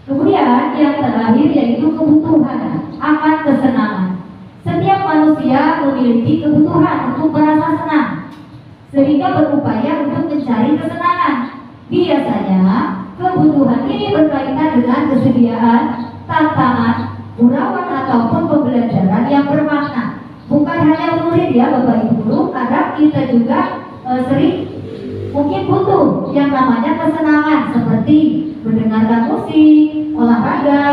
Kemudian yang terakhir yaitu kebutuhan akan kesenangan. Setiap manusia memiliki kebutuhan untuk merasa senang, sehingga berupaya untuk mencari kesenangan. Biasanya kebutuhan ini berkaitan dengan kesediaan, tantangan, gurauan ataupun pembelajaran yang bermakna. Bukan hanya murid ya Bapak Ibu Guru, kadang kita juga sering mungkin butuh yang namanya kesenangan seperti mendengarkan musik, olahraga,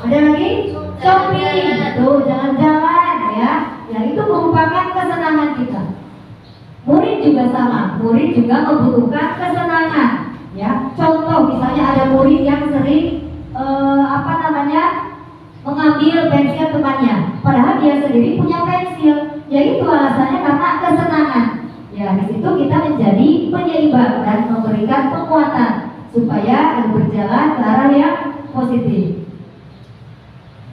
ada lagi shopping, tuh jalan-jalan ya. Ya itu merupakan kesenangan kita. Murid juga sama, murid juga membutuhkan kesenangan ya. Contoh misalnya ada murid yang sering mengambil pensil temannya, padahal dia sendiri punya pensil. Yaitu alasannya karena kesenangan. Ya di situ kita menjadi penyeimbang dan memberikan penguatan supaya berjalan ke arah yang positif.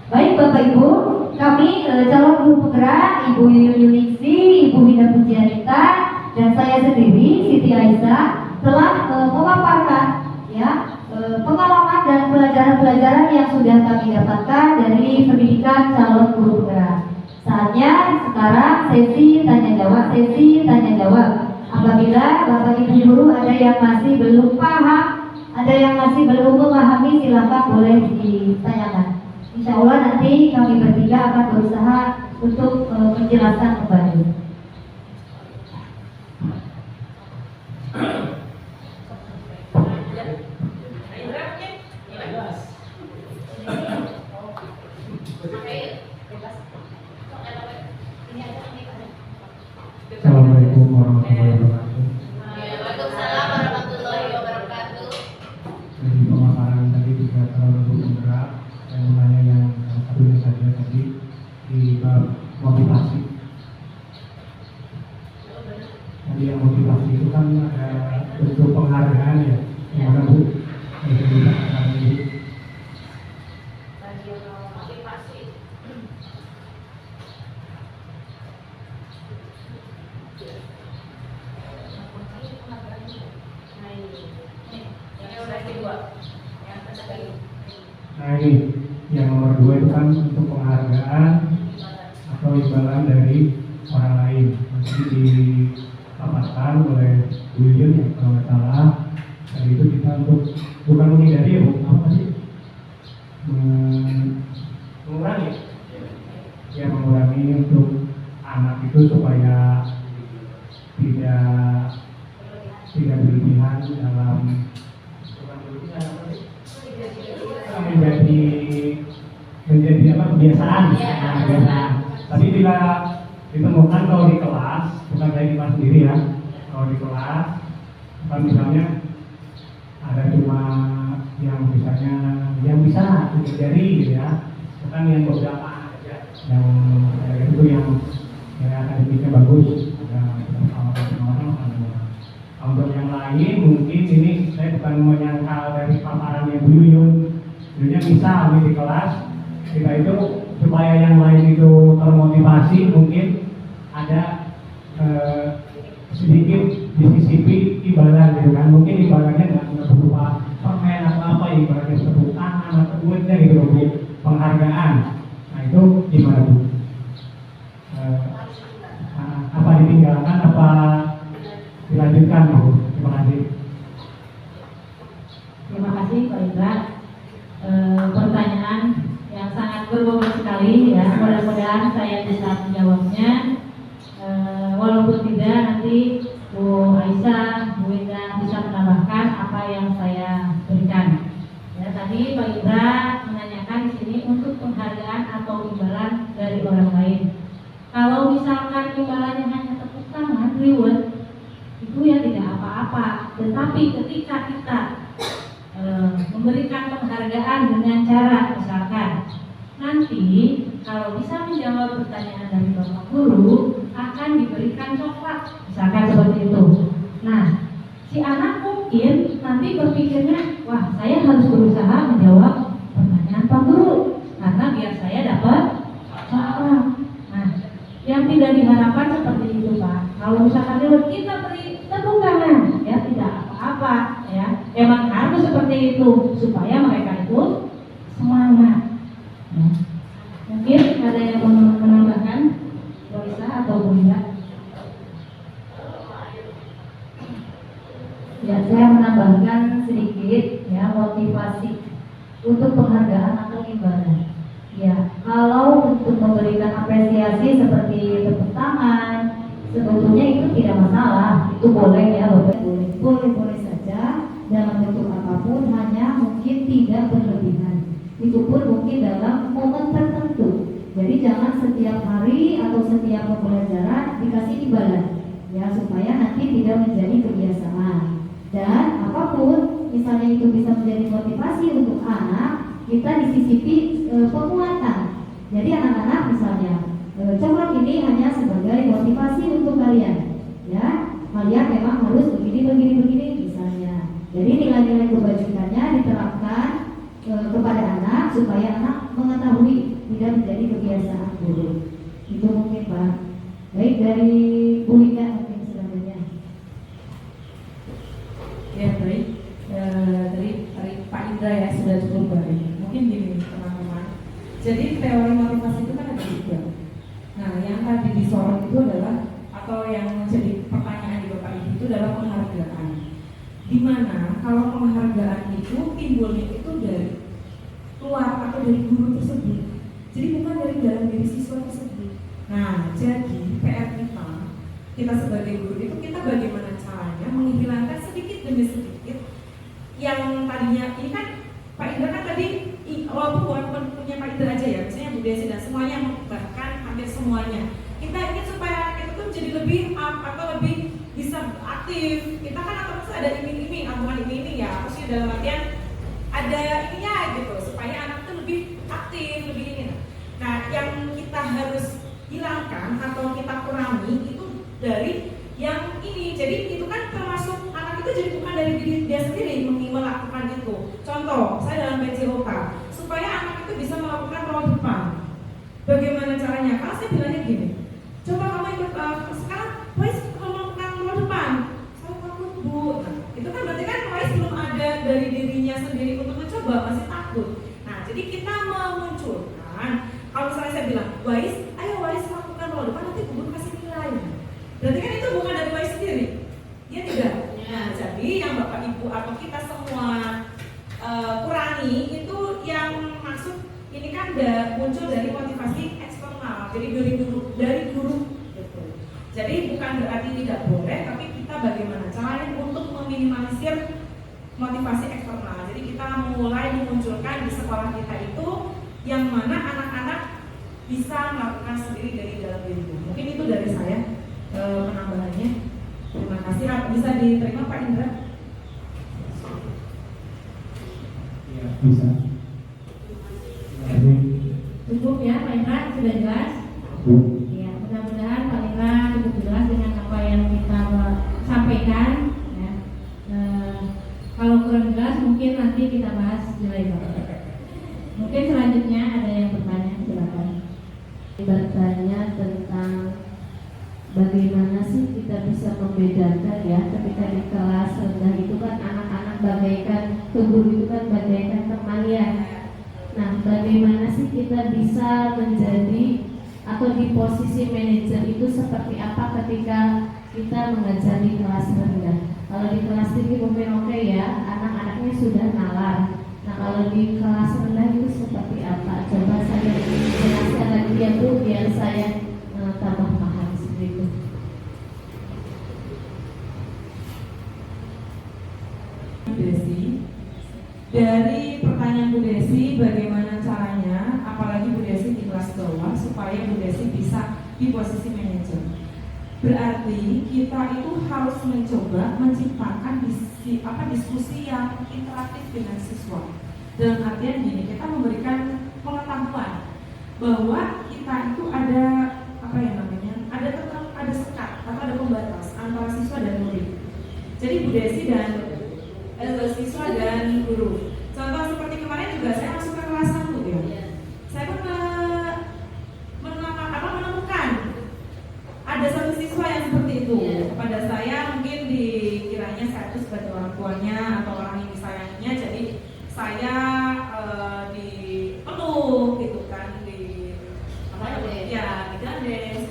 Baik Bapak Ibu, kami calon guru penggerak Ibu Yuningsi, Ibu Hina Pujianita, dan saya sendiri Siti Aisyah telah memaparkan ya pengalaman dan pelajaran-pelajaran yang sudah kami dapatkan dari pendidikan calon guru penggerak. Saatnya sekarang sesi tanya jawab. Apabila Bapak Ibu guru ada yang masih belum paham, ada yang masih belum memahami, silakan boleh ditanyakan. Insya Allah nanti kami bertiga akan berusaha untuk menjelaskan kembali. Assalamualaikum warahmatullahi wabarakatuh. Waalaikumsalam warahmatullahi wabarakatuh. Dari pemaparan tadi juga terlalu bergerak, saya mau nanya yang satunya saja tadi di bab motivasi. Tadi yang motivasi itu kan ada bentuk penghargaan ya, yang mana Bu? Nah ini yang nomor 2 itu kan untuk penghargaan atau imbalan dari orang lain. Nanti dipaparkan oleh Bu Yun ya kalau nggak salah. Dari itu kita untuk bukan menghindari ya Bu, apa sih? Mengurangi. Ya mengurangi untuk anak itu supaya tidak berlebihan dalam menjadi apa kebiasaan. Nah, kebiasaan. Tapi bila ditemukan kalau di kelas, bukan saya di kelas sendiri ya, kalau di kelas, kan misalnya ada cuma yang misalnya yang bisa jari gitu ya, bukan yang beberapa aja, yang itu yang akademiknya bagus, ada orang. Untuk yang lain mungkin ini saya bukan menyangkal dari paparannya Bu Yuyun. Sebenarnya bisa di kelas kita itu supaya yang lain itu termotivasi, mungkin ada sedikit disisipi imbalan gitu kan. Mungkin imbalannya nggak berupa permen atau apa, imbalannya tepuk tangan atau duitnya gitu Bu, penghargaan. Nah itu gimana Bu? Apa ditinggalkan apa dilanjutkan Bu? Terima kasih. Terima kasih Pak Indra. Pertanyaan yang sangat berbobot sekali ya. Mudah-mudahan saya bisa menjawabnya. Walaupun tidak, nanti Bu Aisyah, Bu Indra bisa menambahkan apa yang saya berikan. Ya, tadi Pak Indra menanyakan di sini untuk penghargaan atau imbalan dari orang lain. Kalau misalkan imbalannya hanya tepuk tangan, reward, itu ya tidak apa-apa. Tetapi ketika kita memberikan penghargaan dengan cara misalkan Nanti kalau bisa menjawab pertanyaan dari Bapak Guru akan diberikan coklat, misalkan seperti itu. Nah, si anak mungkin nanti berpikirnya, wah saya harus berusaha menjawab pertanyaan Pak Guru karena biar saya dapat coklat. Nah, yang tidak diharapkan seperti itu Pak. Kalau misalkan dulu kita beri tepuk tangan, ya tidak apa-apa, ya. Emang harus seperti itu supaya mereka itu semangat. Ya. Mungkin ada yang mau menambahkan, Boisa atau Bunda? Ya, saya menambahkan sedikit ya motivasi untuk penghargaan atau imbalan. Ya, kalau untuk memberikan apresiasi seperti tepuk tangan, sebetulnya itu tidak masalah, itu boleh ya, boleh saja dalam bentuk apapun, hanya mungkin tidak berlebihan. Itu pun mungkin dalam momen tertentu. Jadi jangan setiap hari atau setiap pembelajaran dikasih imbalan, ya supaya nanti tidak menjadi kebiasaan. Dan apapun, misalnya itu bisa menjadi motivasi untuk anak, kita disisipi penguatan. Jadi anak-anak misalnya coklat ini hanya sebagai motivasi untuk kalian, ya kalian memang harus begini misalnya. Jadi nilai-nilai kebajikannya diterapkan kepada anak supaya anak mengetahui, tidak menjadi kebiasaan buruk. Itu mungkin Pak. Baik, dari Bu Ika mungkin selanjutnya. Ya baik, dari Pak Indra ya sudah cukup baik. Mungkin gini teman-teman. Jadi teori motivasi itu kan ada tiga. Nah, yang tadi disorot itu adalah atau yang menjadi pertanyaan di Bapak Ibu itu adalah penghargaan. Dimana kalau penghargaan itu timbulnya itu dari luar atau dari guru tersebut, jadi bukan dari dalam diri siswa tersebut. Nah, jadi PR kita sebagai guru itu kita bagaimana caranya menghilangkan sedikit demi sedikit yang tadinya ini kan Pak Indra kan tadi walaupun punya Pak Indra aja ya, misalnya Bu Desi dan semuanya, bahkan hampir semuanya, kita ingin supaya kita tuh jadi lebih up atau lebih bisa aktif. Kita kan otomatis ada iming-iming, bukan iming-iming ya, maksudnya dalam artian ada ininya gitu supaya anak tuh lebih aktif, lebih ini. Nah, yang kita harus hilangkan atau kita kurangi itu dari yang ini. Jadi itu kan termasuk anak itu jadi bukan dari diri dia sendiri melakukan itu. Contoh, saya dalam PJOK supaya anak itu bisa melakukan roll depan. Bagaimana caranya? Kalau saya bilangnya gini, coba kamu ikut sekarang, Wais kalau melakukan roll depan, saya takut Bu. Nah, itu kan berarti kan Wais belum ada dari dirinya sendiri untuk mencoba, masih takut. Nah, jadi kita memunculkan. Kalau misalnya saya bilang, Wais, ayo Wais lakukan roll depan, nanti guru kasih nilai. Berarti kan itu bukan dari Wais sendiri, ya tidak? Nah, jadi yang Bapak Ibu atau kita semua kurangi itu yang masuk ini kan muncul dari motivasi eksternal, jadi dari guru gitu. Jadi bukan berarti tidak boleh, tapi kita bagaimana caranya untuk meminimalisir motivasi eksternal. Jadi kita mulai memunculkan di sekolah kita itu yang mana anak-anak bisa melakukan sendiri dari dalam dirinya. Mungkin itu dari saya penambahannya. Terima kasih. Bisa diterima Pak Indra? Ya, bisa. Cukup ya Pak Indra, sudah jelas? Ya, mudah-mudahan Pak Indra cukup jelas dengan apa yang kita sampaikan ya. Kalau kurang jelas mungkin nanti kita bahas di lain waktu. Mungkin selanjutnya ada yang bertanya, silakan. Bertanya tentang bagaimana sih kita bisa membedakan ya ketika di kelas rendah itu kan anak-anak bagaikan tubuh itu kan bagaikan teman ya. Nah, bagaimana sih kita bisa menjadi atau di posisi manajer itu seperti apa ketika kita mengajar di kelas rendah? Kalau di kelas tinggi mungkin oke ya, anak-anaknya sudah nalar. Nah, kalau di kelas rendah itu seperti apa? Coba saya jelaskan lagi ya Bu, biar saya tambah paham seperti itu. Desi, dari pertanyaan Bu Desi, bagaimana caranya, apalagi Bu Desi di kelas bawah, supaya Bu Desi bisa di posisi manajer. Berarti kita itu harus mencoba menciptakan diskusi yang interaktif dengan siswa. Dalam artian gini, kita memberikan pengetahuan bahwa kita itu ada apa ya namanya, ada sekat atau ada pembatas antara siswa dan murid. Jadi Bu Desi dan siswa dan guru. Contoh seperti kemarin juga saya masuk ke kelas 1 ya. Saya pun menemukan ada satu siswa yang seperti itu. Kepada saya mungkin dikiranya saya itu sebagai orang tuanya atau orang yang disayanginya, jadi saya dipenuh gitu kan, digades.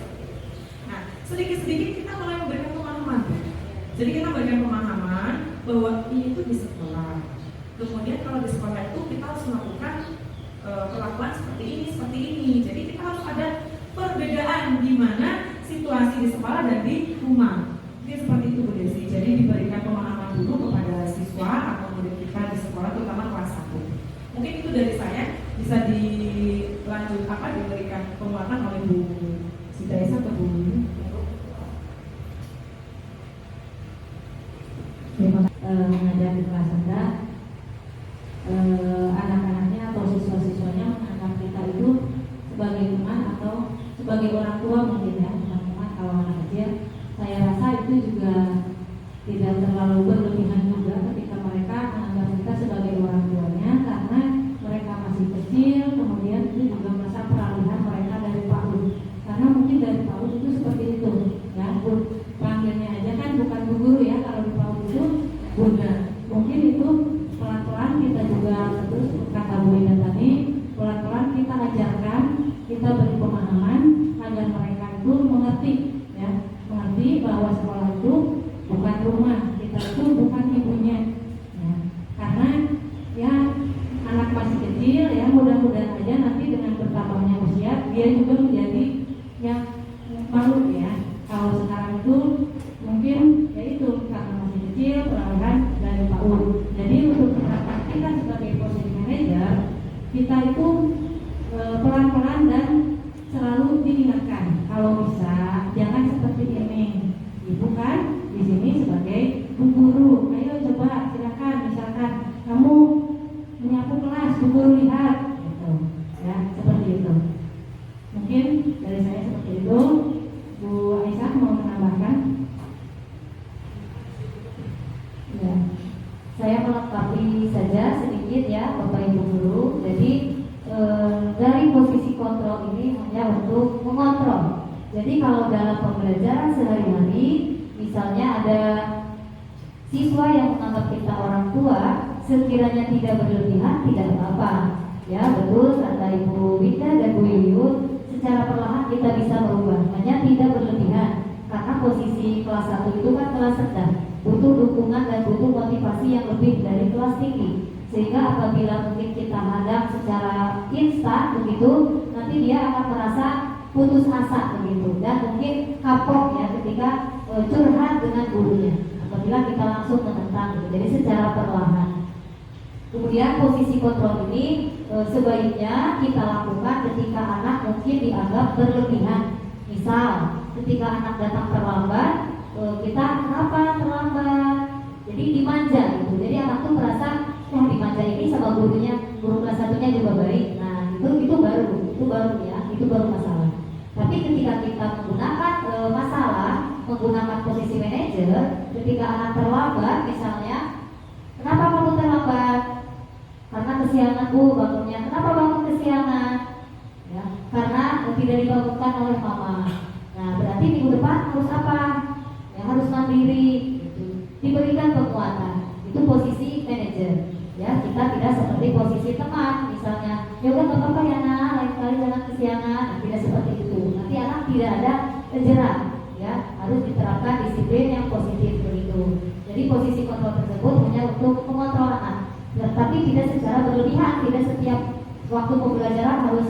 Nah, sedikit-sedikit kita mulai memberikan pemahaman. Jadi kita memberikan pemahaman bahwa ini itu di sekolah. Kemudian kalau di sekolah itu kita harus melakukan perlakuan seperti ini. Jadi kita harus ada perbedaan di mana situasi di sekolah dan di rumah. Jadi seperti itu Bu Desi. Jadi diberikan pemahaman dulu kepada siswa atau murid kita di sekolah, terutama kelas 1. Mungkin itu dari saya, bisa dilanjut diberikan penguatan oleh Bu Sidaisa atau Bu. Mengajar di kelas rendah, anak-anaknya atau siswa-siswanya menganggap kita itu sebagai teman atau sebagai orang tua mungkin ya, teman-teman kalau anak kecil. Saya rasa itu juga tidak terlalu berlebihan juga ketika mereka menganggap kita sebagai orang tuanya, karena mereka masih kecil, kemudian itu juga masa peralihan mereka dari PAUD. Karena mungkin dari PAUD itu seperti itu ya, panggilnya aja kan bukan bu guru ya, kalau di PAUD itu bunda. Mungkin itu pelan-pelan kita juga, terus kata Bu Ida tadi, pelan-pelan kita ajarkan, kita beri pemahaman agar mereka itu mengerti ya, mengerti bahwa sekolah itu bukan rumah, kita itu bukan ibunya ya. Karena ya anak masih kecil ya, mudah-mudahan aja nanti dengan bertambahnya usia dia juga menjadi yang malu ya. Kalau sekarang itu mungkin ya itu karena masih kecil, peralihan dari PAUD. Jadi untuk kita sebagai posisi manajer, kita itu pelan-pelan dan selalu diingatkan, kalau bisa jangan seperti ini. Ibu kan di sini sebagai bu guru, ayo coba silakan, misalkan kamu menyapu kelas, bu guru lihat, gitu ya, seperti itu. Mungkin dari saya seperti itu. Bu Aisyah mau menambahkan? Ya, saya melengkapi saja sedikit ya Bapak Ibu guru. Jadi dari posisi kontrol ini hanya untuk mengontrol. Jadi kalau dalam pembelajaran sehari-hari, misalnya ada siswa yang menganggap kita orang tua, sekiranya tidak berlebihan, tidak apa-apa. Ya betul kata Ibu Wida dan Bu Yuyun, secara perlahan kita bisa merubah, hanya tidak berlebihan. Karena posisi kelas 1 itu kan kelas rendah, butuh dukungan dan butuh motivasi yang lebih dari kelas tinggi. Sehingga apabila mungkin kita hadap secara instan begitu, nanti dia akan merasa putus asa begitu, dan mungkin kapok ya ketika curhat dengan gurunya apabila kita langsung menentang gitu. Jadi secara perlahan. Kemudian posisi kontrol ini sebaiknya kita lakukan ketika anak mungkin dianggap berlebihan. Misal ketika anak datang terlambat, kita kenapa terlambat? Jadi dimanja gitu. Jadi anak tuh merasa dimanja ini sama gurunya, guru kelas 1-nya juga baik. Nah itu baru ya, itu baru masalah. Tapi ketika kita menggunakan menggunakan posisi manajer, ketika anak terlambat misalnya, kenapa kamu terlambat? Karena kesiangan Bu bangunnya. Kenapa bangun kesiangan? Ya, karena tidak dibangunkan oleh mama. Nah berarti minggu depan harus apa? Ya harus mandiri. Gitu. Diberikan penguatan. Itu posisi manajer. Ya kita tidak seperti posisi teman. Misalnya, ya udah nggak apa-apa ya nak, lain kali jangan kesiangan. Nah, tidak seperti itu. Nanti anak tidak ada jerat. Ya harus diterapkan disiplin yang positif begitu. Jadi posisi kontrol tersebut hanya untuk mengontrol anak. Tapi tidak secara berlebihan, tidak setiap waktu pembelajaran harus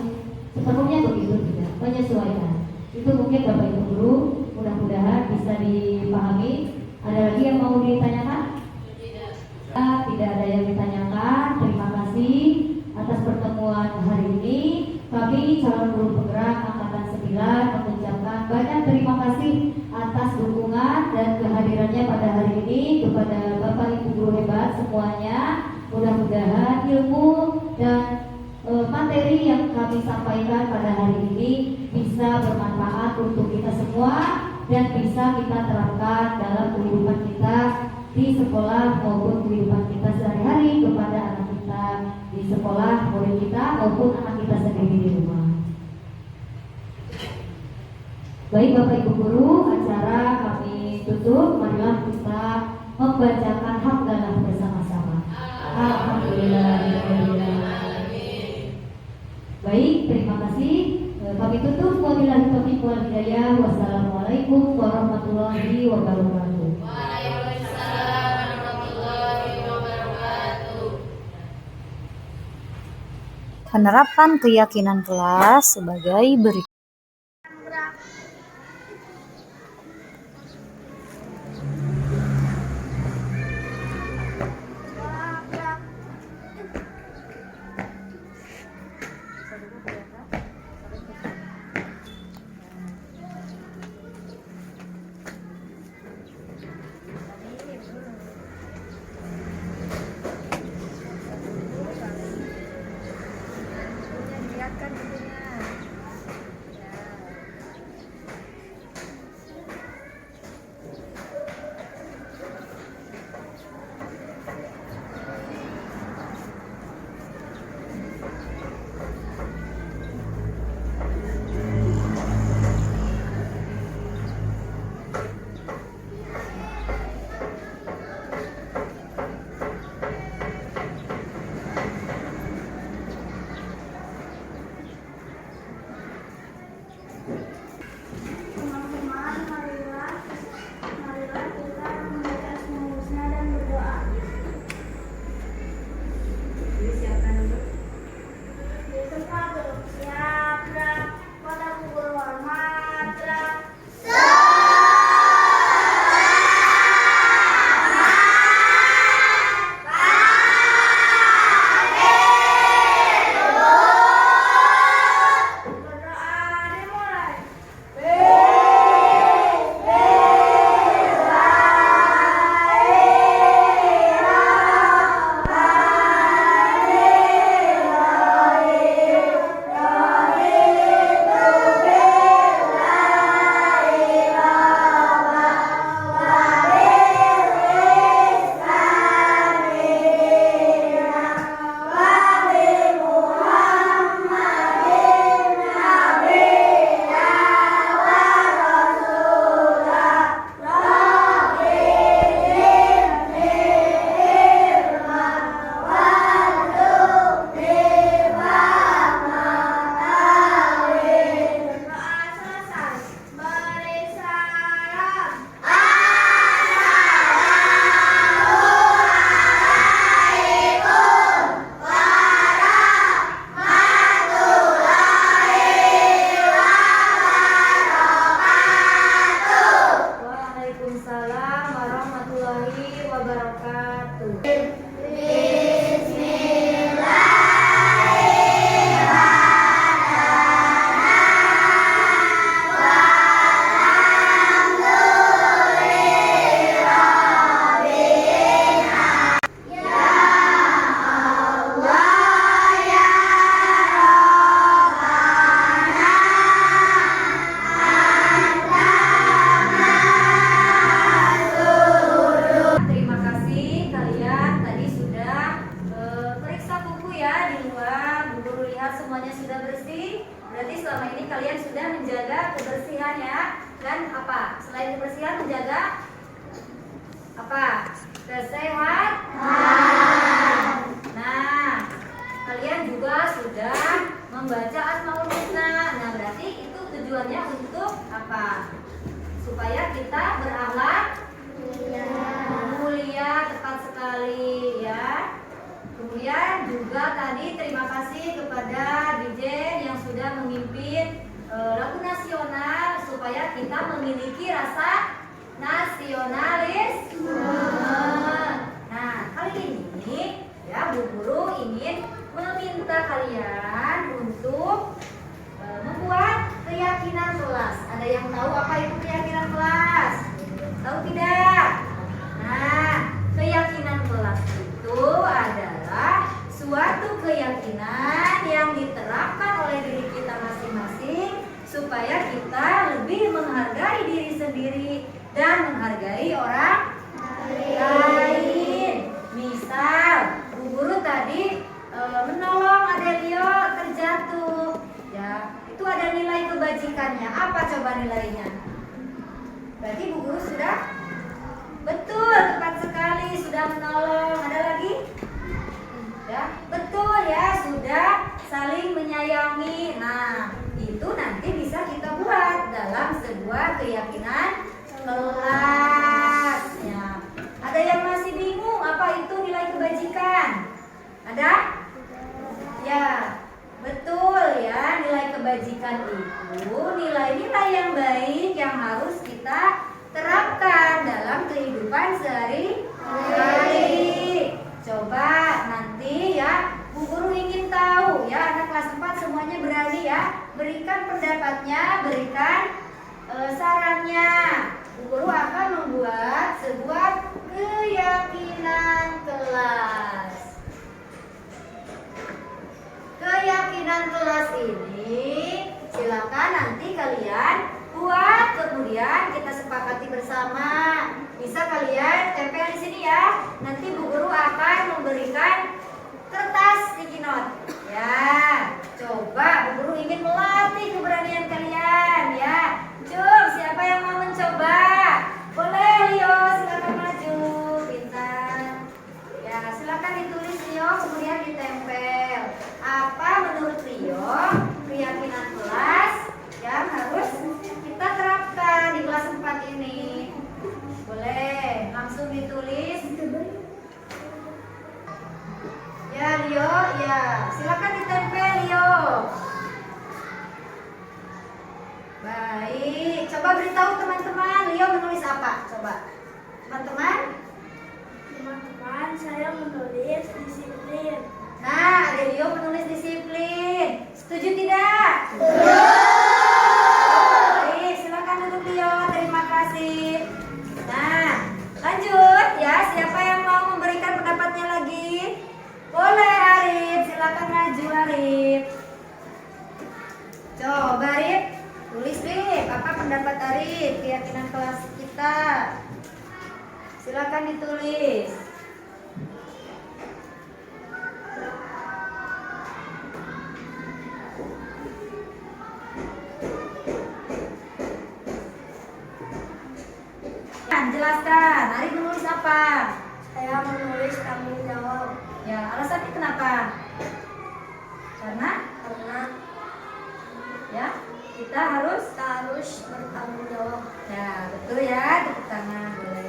sepenuhnya begitu, tidak, menyesuaikan. Itu mungkin Bapak Ibu guru, mudah-mudahan bisa dipahami. Ada lagi yang mau ditanyakan? Tidak ada yang ditanyakan. Terima kasih atas pertemuan hari ini. Kami calon guru penggerak angkatan 9 mengucapkan banyak terima kasih atas dukungan dan kehadirannya pada hari ini kepada Bapak Ibu guru hebat semuanya. Mudah-mudahan ilmu dan materi materi yang kami sampaikan pada hari ini bisa bermanfaat untuk kita semua dan bisa kita terapkan dalam kehidupan kita di sekolah maupun kehidupan kita sehari-hari kepada anak kita di sekolah, murid kita maupun anak kita sendiri di rumah. Baik Bapak Ibu Guru, acara kami tutup. Marilah kita membacakan hamdalah bersama-sama. Alhamdulillahirrahmanirrahim. Baik, terima kasih. Kami tutup. Wabillahi taufiq wal hidayah. Wassalamualaikum warahmatullahi wabarakatuh. Waalaikumsalam warahmatullahi wabarakatuh. Penerapan keyakinan kelas sebagai berikut. Keyakinan yang diterapkan sendiri dan menghargai orang lain. Misal, Bu Guru tadi menolong Adelio terjatuh, ya itu ada nilai kebajikannya. Apa coba nilainya? Berarti Bu Guru sudah betul, tepat sekali, sudah menolong. Ada lagi? Ya, betul ya, sudah saling menyayangi. Nah, itu nanti bisa kita buat dalam sebuah keyakinan kelas. Ya. Ada yang masih bingung apa itu nilai kebajikan? Ada? Ya, betul ya, nilai kebajikan itu nilai-nilai yang baik yang harus kita terapkan dalam kehidupan sehari-hari. Coba nanti ya, Bu Guru ingin tahu ya, anak kelas 4 semuanya berani ya, berikan pendapatnya, berikan sarannya. Bu Guru akan membuat sebuah keyakinan kelas. Keyakinan kelas ini silakan nanti kalian buat, kemudian kita sepakati bersama. Bisa kalian tempel di sini ya. Nanti Bu Guru akan memberikan kertas sticky note. Ya, coba Bu Guru ingin melatih keberanian kalian ya. Cuk, siapa yang mau mencoba? Boleh Leo, silakan maju. Pintar. Ya, silakan ditulis Leo, kemudian ditempel. Apa menurut Leo keyakinan kelas yang harus kita terapkan di kelas 4 ini? Boleh, langsung ditulis. Ya Leo, ya silakan ditempel Leo. Baik, coba beritahu teman-teman Leo menulis apa? Coba teman-teman. Teman-teman, saya menulis disiplin. Nah, ada Leo menulis disiplin. Setuju tidak? Baik, silakan duduk Leo. Terima kasih. Nah, lanjut ya. Siapa yang mau memberikan pendapatnya lagi? Boleh Arif, silakan maju Arif. Coba Arif, tulis Arif. Apa pendapat Arif? Keyakinan kelas kita. Silakan ditulis. Jelaskan, Arif menulis apa? Saya menulis tanggung jawab. Ya, alasannya kenapa? Karena ya, kita harus bertanggung jawab. ya, betul ya, tepuk tangan boleh.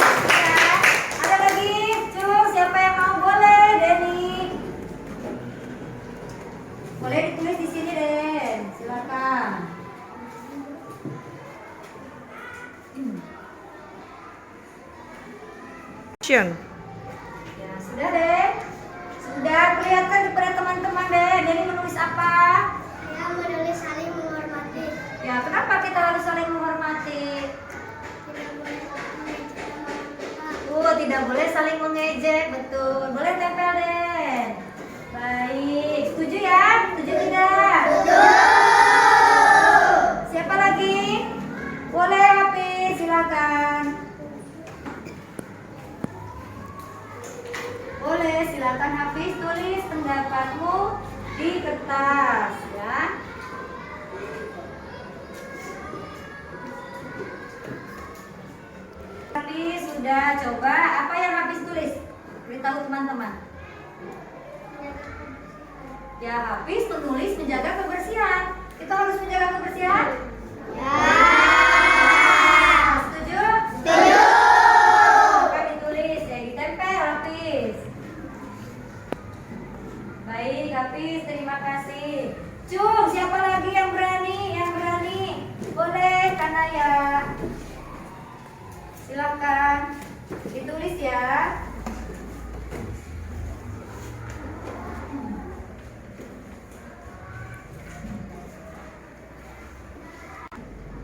Ya, ada lagi, Cuk, siapa yang mau? Boleh, Denny. Boleh ditulis di sini, Den. Silakan. Action. Ya, sudah deh. Sudah kelihatan kepada teman-teman deh. Jadi menulis apa? Saya menulis saling menghormati. Ya, kenapa kita harus saling menghormati? Tidak boleh saling mengejek, betul. Boleh tempel deh. Baik, setuju ya? Setuju tidak? Siapa lagi? Boleh Hafiz, silakan. Boleh, silakan Hafiz tulis pendapatmu di kertas ya. Hafiz sudah coba, apa yang Hafiz tulis? Beritahu teman-teman. Ya, Hafiz menulis menjaga kebersihan. Kita harus menjaga kebersihan? Ya. Setuju? Setuju. Coba ditulis ya, ditempel Hafiz. Baik, Hafiz, terima kasih. Cung, siapa lagi yang berani? Yang berani? Boleh, Kanaya. Silakan ditulis ya.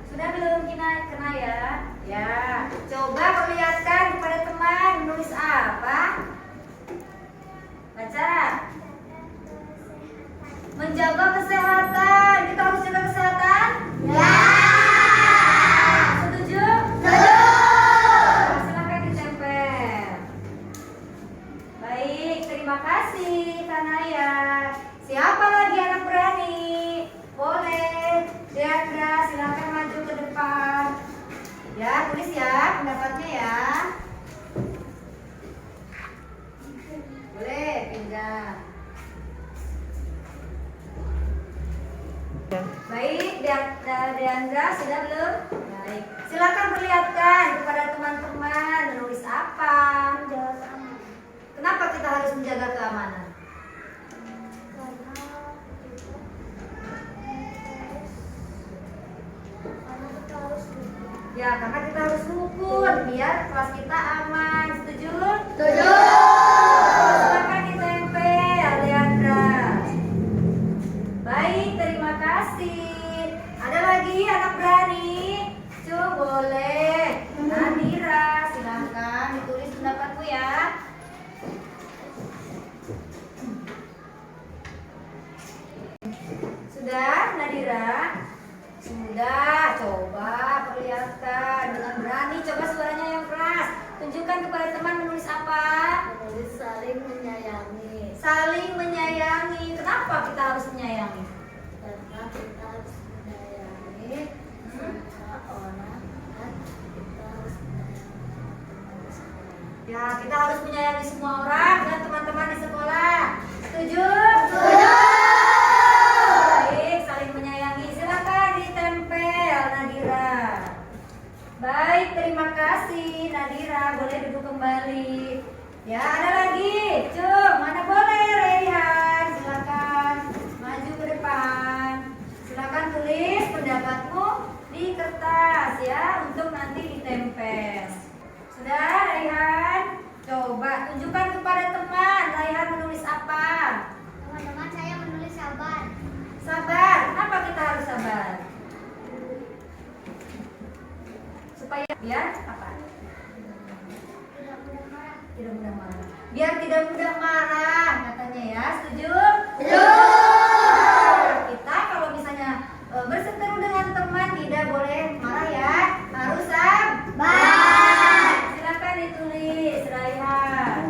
Sudah belum kena ya? Ya, coba perlihatkan kepada teman menulis apa? Baca. terima kasih Kak Naya. Siapa lagi anak berani? Boleh, Deandra, silakan maju ke depan. Ya, tulis ya pendapatnya ya. Boleh pindah. Baik, Deandra sudah belum? Baik. Silakan perlihatkan kepada teman-teman menulis apa. Kenapa kita harus menjaga keamanan? Ya, karena kita harus rukun biar kelas kita aman. Setuju? Setuju. Silakan ditempel, Leandra. Baik, terima kasih. Ada lagi anak berani? Coba boleh. Nadira, silakan ditulis pendapatmu ya. Sudah, Nadira? Sudah, coba perlihatkan dengan berani. Coba suaranya yang keras. Tunjukkan kepada teman menulis apa? Menulis saling menyayangi. Saling menyayangi. Kenapa kita harus menyayangi? Karena kita harus menyayangi semua orang dan kita harus menyayangi sekolah. Ya, kita harus menyayangi semua orang dan teman-teman di sekolah. Setuju? Setuju. Baik, saling menyayangi. Silakan ditempel, Nadira. Baik, terima kasih Nadira. Boleh duduk kembali. Ya, ada lagi. Cung, mana boleh Reyhan. Silakan maju ke depan. Silakan tulis pendapatmu di kertas ya untuk nanti ditempel. Sudah, Reyhan? Coba tunjukkan kepada teman. Reyhan menulis apa? Teman-teman, saya menulis sabar. Sabar. Kenapa kita harus sabar? Supaya biar apa? Tidak mudah marah. Tidak mudah marah. Biar tidak mudah marah katanya ya. Setuju? Setuju. Kita kalau misalnya berseteru dengan teman tidak boleh marah ya. Harus sabar. Silakan ditulis, Raihan.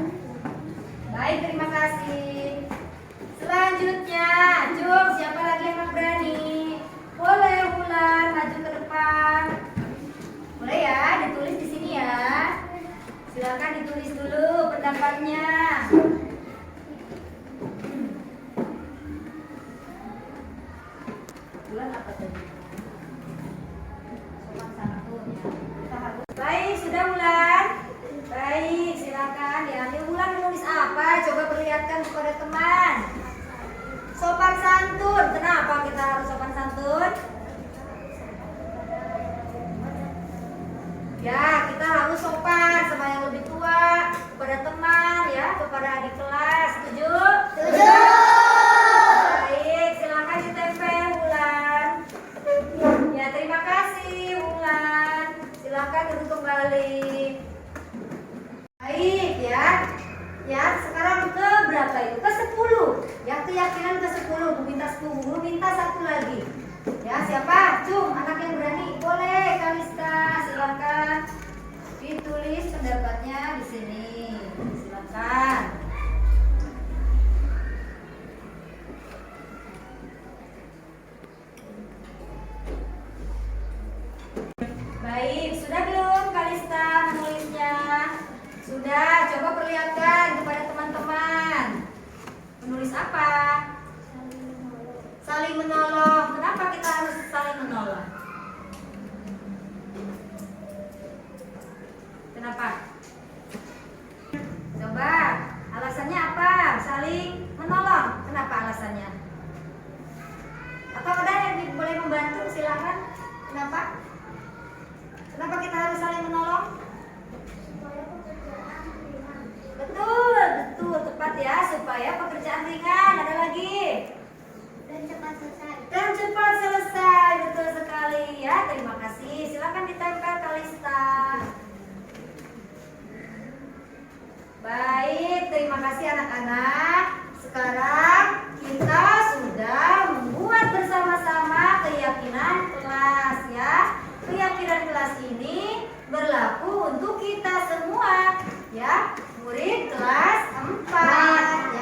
Baik, terima kasih. Selanjutnya, Jung, siapa lagi yang berani? Boleh, Wulan, maju ke depan. Boleh ya, ditulis di sini ya. Silakan ditulis dulu pendapatnya. Wulan apa tadi? Sopan santun ya. Kita harus. Baik, sudah Wulan. Baik, silakan diambil. Wulan menulis apa? Coba perlihatkan kepada teman. Sopan santun. Kenapa kita harus sopan santun? Ya, kita harus sopan sama yang lebih tua, kepada teman ya, kepada adik kelas. Setuju? Setuju. Baik, silakan ditempel Wulan. Ya, terima kasih Wulan. Silakan duduk kembali. Baik ya. Ya, sekarang ke berapa itu? Ke 10. Yang keyakinan ke 10. Bu minta satu lagi. Ya, siapa? Cung, anak yang berani. Boleh, Kalista, silakan ditulis pendapatnya di sini. Silakan. Baik, sudah belum Kalista menulisnya? Sudah, coba perlihatkan kepada teman-teman. Menulis apa? Saling menolong. Kenapa kita harus saling menolong? Kenapa? Coba, alasannya apa? Saling menolong. Kenapa alasannya? Atau ada yang boleh membantu? Silakan. Kenapa? Kenapa kita harus saling menolong? Supaya pekerjaan ringan. Betul, tepat ya. Supaya pekerjaan ringan. Ada lagi? Dan cepat selesai. Dan cepat selesai, betul sekali ya. Terima kasih. Silakan ditempel Kalista. Baik, terima kasih anak-anak. Sekarang kita sudah membuat bersama-sama keyakinan kelas ya. Keyakinan kelas ini berlaku untuk kita semua ya. Murid kelas 4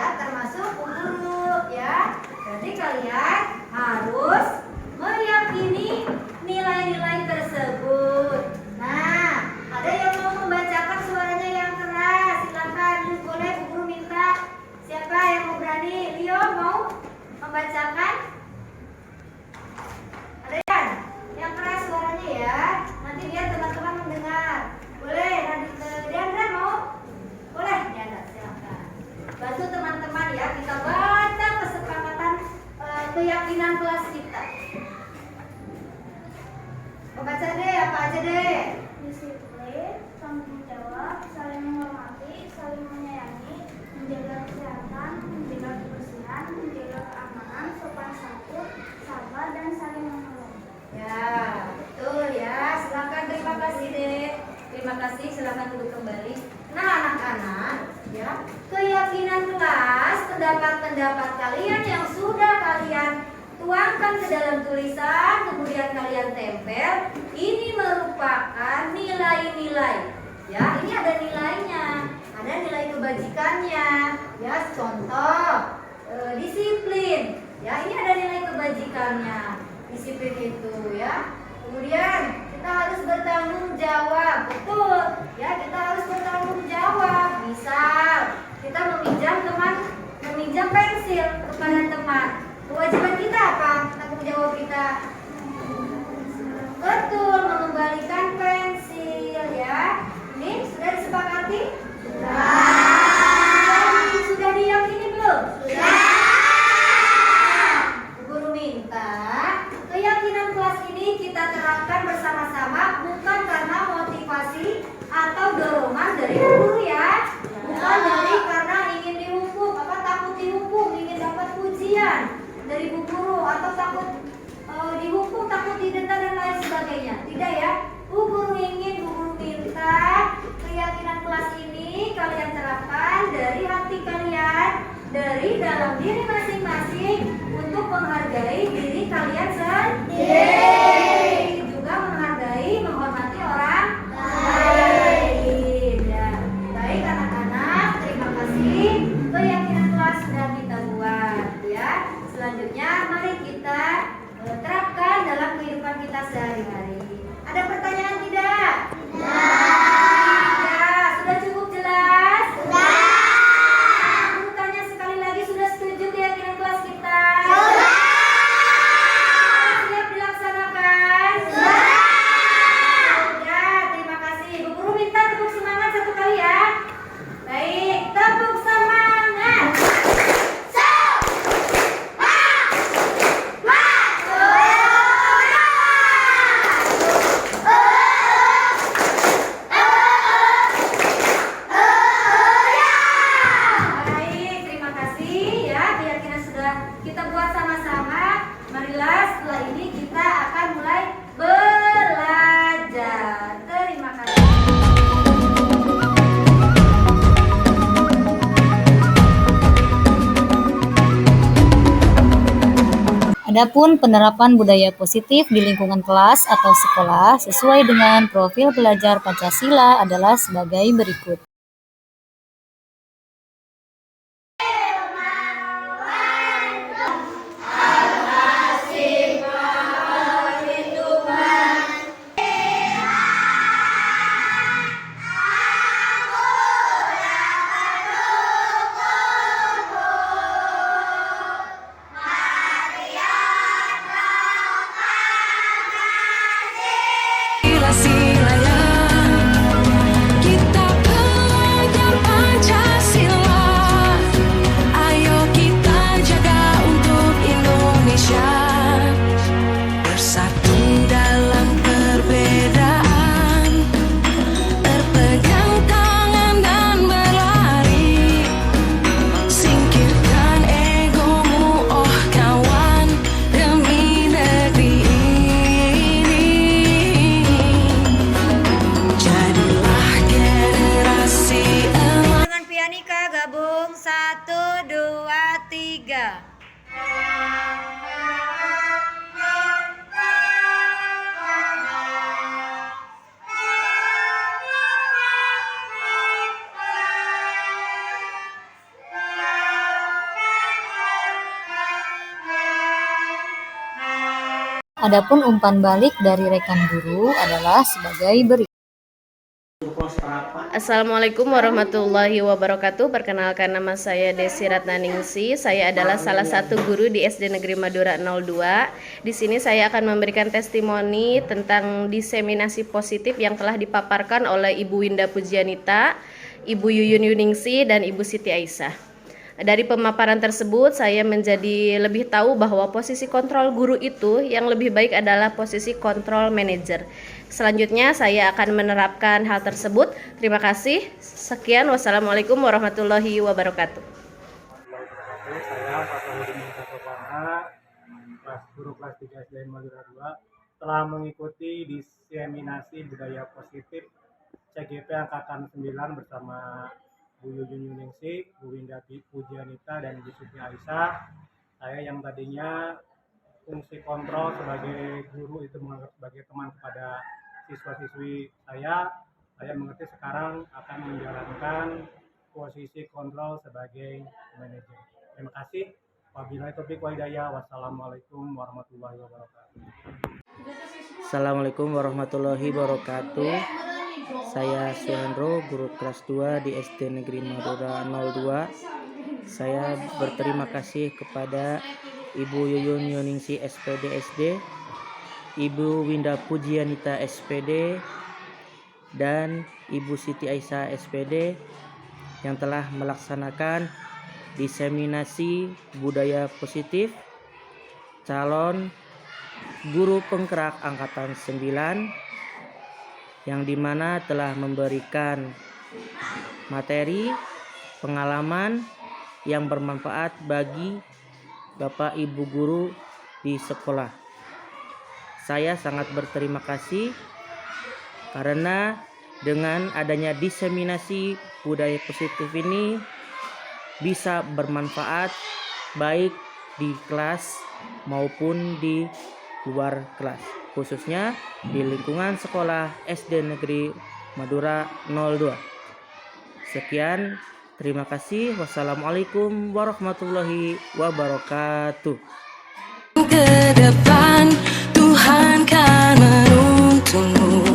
keyakinan kelas, pendapat-pendapat kalian yang sudah kalian tuangkan ke dalam tulisan, kemudian kalian tempel, ini merupakan nilai-nilai. Ya, ini ada nilainya, ada nilai kebajikannya. Ya, contoh disiplin. Ya, ini ada nilai kebajikannya. Disiplin itu ya. Kemudian kita harus bertanggung jawab. Betul. Ya, kita harus bertanggung jawab. Misal kita meminjam pensil kepada teman. Kewajiban kita apa? Tanggung jawab kita. Betul, mengembalikan pensil ya. Ini sudah disepakati? Sudah diyakini belum? Guru minta keyakinan kelas ini kita terapkan bersama-sama, bukan karena motivasi atau dorongan dari guru ya, bukan dari karena ingin dihukum, takut dihukum, ingin dapat pujian dari bu guru, atau takut dihukum, takut didenda dan lain sebagainya. Tidak ya, bu guru minta keyakinan kelas ini kalian terapkan dari hati kalian, dari dalam diri masing-masing, untuk menghargai diri kalian sendiri, juga menghargai, menghormati orang lain. Ya. Baik anak-anak, terima kasih. Keyakinan kelas sudah kita buat ya. Selanjutnya mari kita terapkan dalam kehidupan kita sehari-hari. Ada pertanyaan tidak? Tidak. Sudah cukup jelas? Aku tanya sekali lagi, sudah setuju keyakinan kelas kita? Siap dilaksanakan? Ya, terima kasih. Bu guru minta tepuk semangat satu kali ya. Baik, tepuk semangat. Baik, terima kasih ya. Keyakinan sudah kita buat sama-sama. Marilah setelah ini kita akan mulai belajar. Terima kasih. Adapun penerapan budaya positif di lingkungan kelas atau sekolah sesuai dengan profil belajar Pancasila adalah sebagai berikut. Kita belajar Pancasila. Ayo kita jaga untuk Indonesia. Bersatu dalam perbedaan, berpegang tangan dan berlari. Singkirkan egomu, oh kawan, demi negeri ini. Jadilah generasi emas. Dengan pianika gabung 1, 2, 3. Adapun umpan balik dari rekan guru adalah sebagai berikut. Assalamualaikum warahmatullahi wabarakatuh. Perkenalkan, nama saya Desi Ratnaningsi. Saya adalah salah satu guru di SD Negeri Madura 02. Di sini saya akan memberikan testimoni tentang diseminasi positif yang telah dipaparkan oleh Ibu Winda Pujianita, Ibu Yuyun Yuningsi, dan Ibu Siti Aisyah. Dari pemaparan tersebut, saya menjadi lebih tahu bahwa posisi kontrol guru itu yang lebih baik adalah posisi kontrol manajer. Selanjutnya, saya akan menerapkan hal tersebut. Terima kasih. Sekian, wassalamualaikum warahmatullahi wabarakatuh. Saya Fatahudin Mustafa, guru kelas 3 SD Madura 2, telah mengikuti diseminasi budaya positif CGP Angkatan 9 bersama Bu Yuyun Yuningsih, Bu Winda Pujianita, dan Bu Siti Aisyah. Saya yang tadinya fungsi kontrol sebagai guru itu menganggap sebagai teman kepada siswa-siswi saya mengerti sekarang akan menjalankan posisi kontrol sebagai manajer. Terima kasih. Wabillahi taufiq wal hidayah. Wassalamualaikum warahmatullahi wabarakatuh. Assalamualaikum warahmatullahi wabarakatuh. Saya Suhendro, guru kelas 2 di SD Negeri Madura 02. Saya berterima kasih kepada Ibu Yuyun Yuningsih SPD SD, Ibu Winda Pujianita SPD, dan Ibu Siti Aisyah SPD yang telah melaksanakan diseminasi budaya positif calon guru penggerak angkatan 9, yang dimana telah memberikan materi pengalaman yang bermanfaat bagi Bapak Ibu guru di sekolah. Saya sangat berterima kasih karena dengan adanya diseminasi budaya positif ini bisa bermanfaat baik di kelas maupun di luar kelas, khususnya di lingkungan sekolah SD Negeri Madura 02. Sekian, terima kasih. Wassalamualaikum warahmatullahi wabarakatuh. Ke depan Tuhan kan menuntunmu.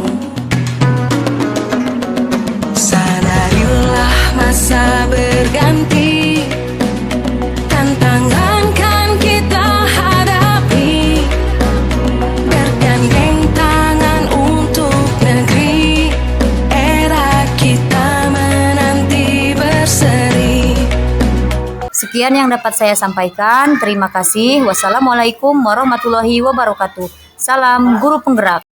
Sadarilah masa berganti, tantangan kan kita hadapi, bergandeng tangan untuk negeri, era kita menanti berseri. Sekian yang dapat saya sampaikan. Terima kasih. Wassalamualaikum warahmatullahi wabarakatuh. Salam guru penggerak.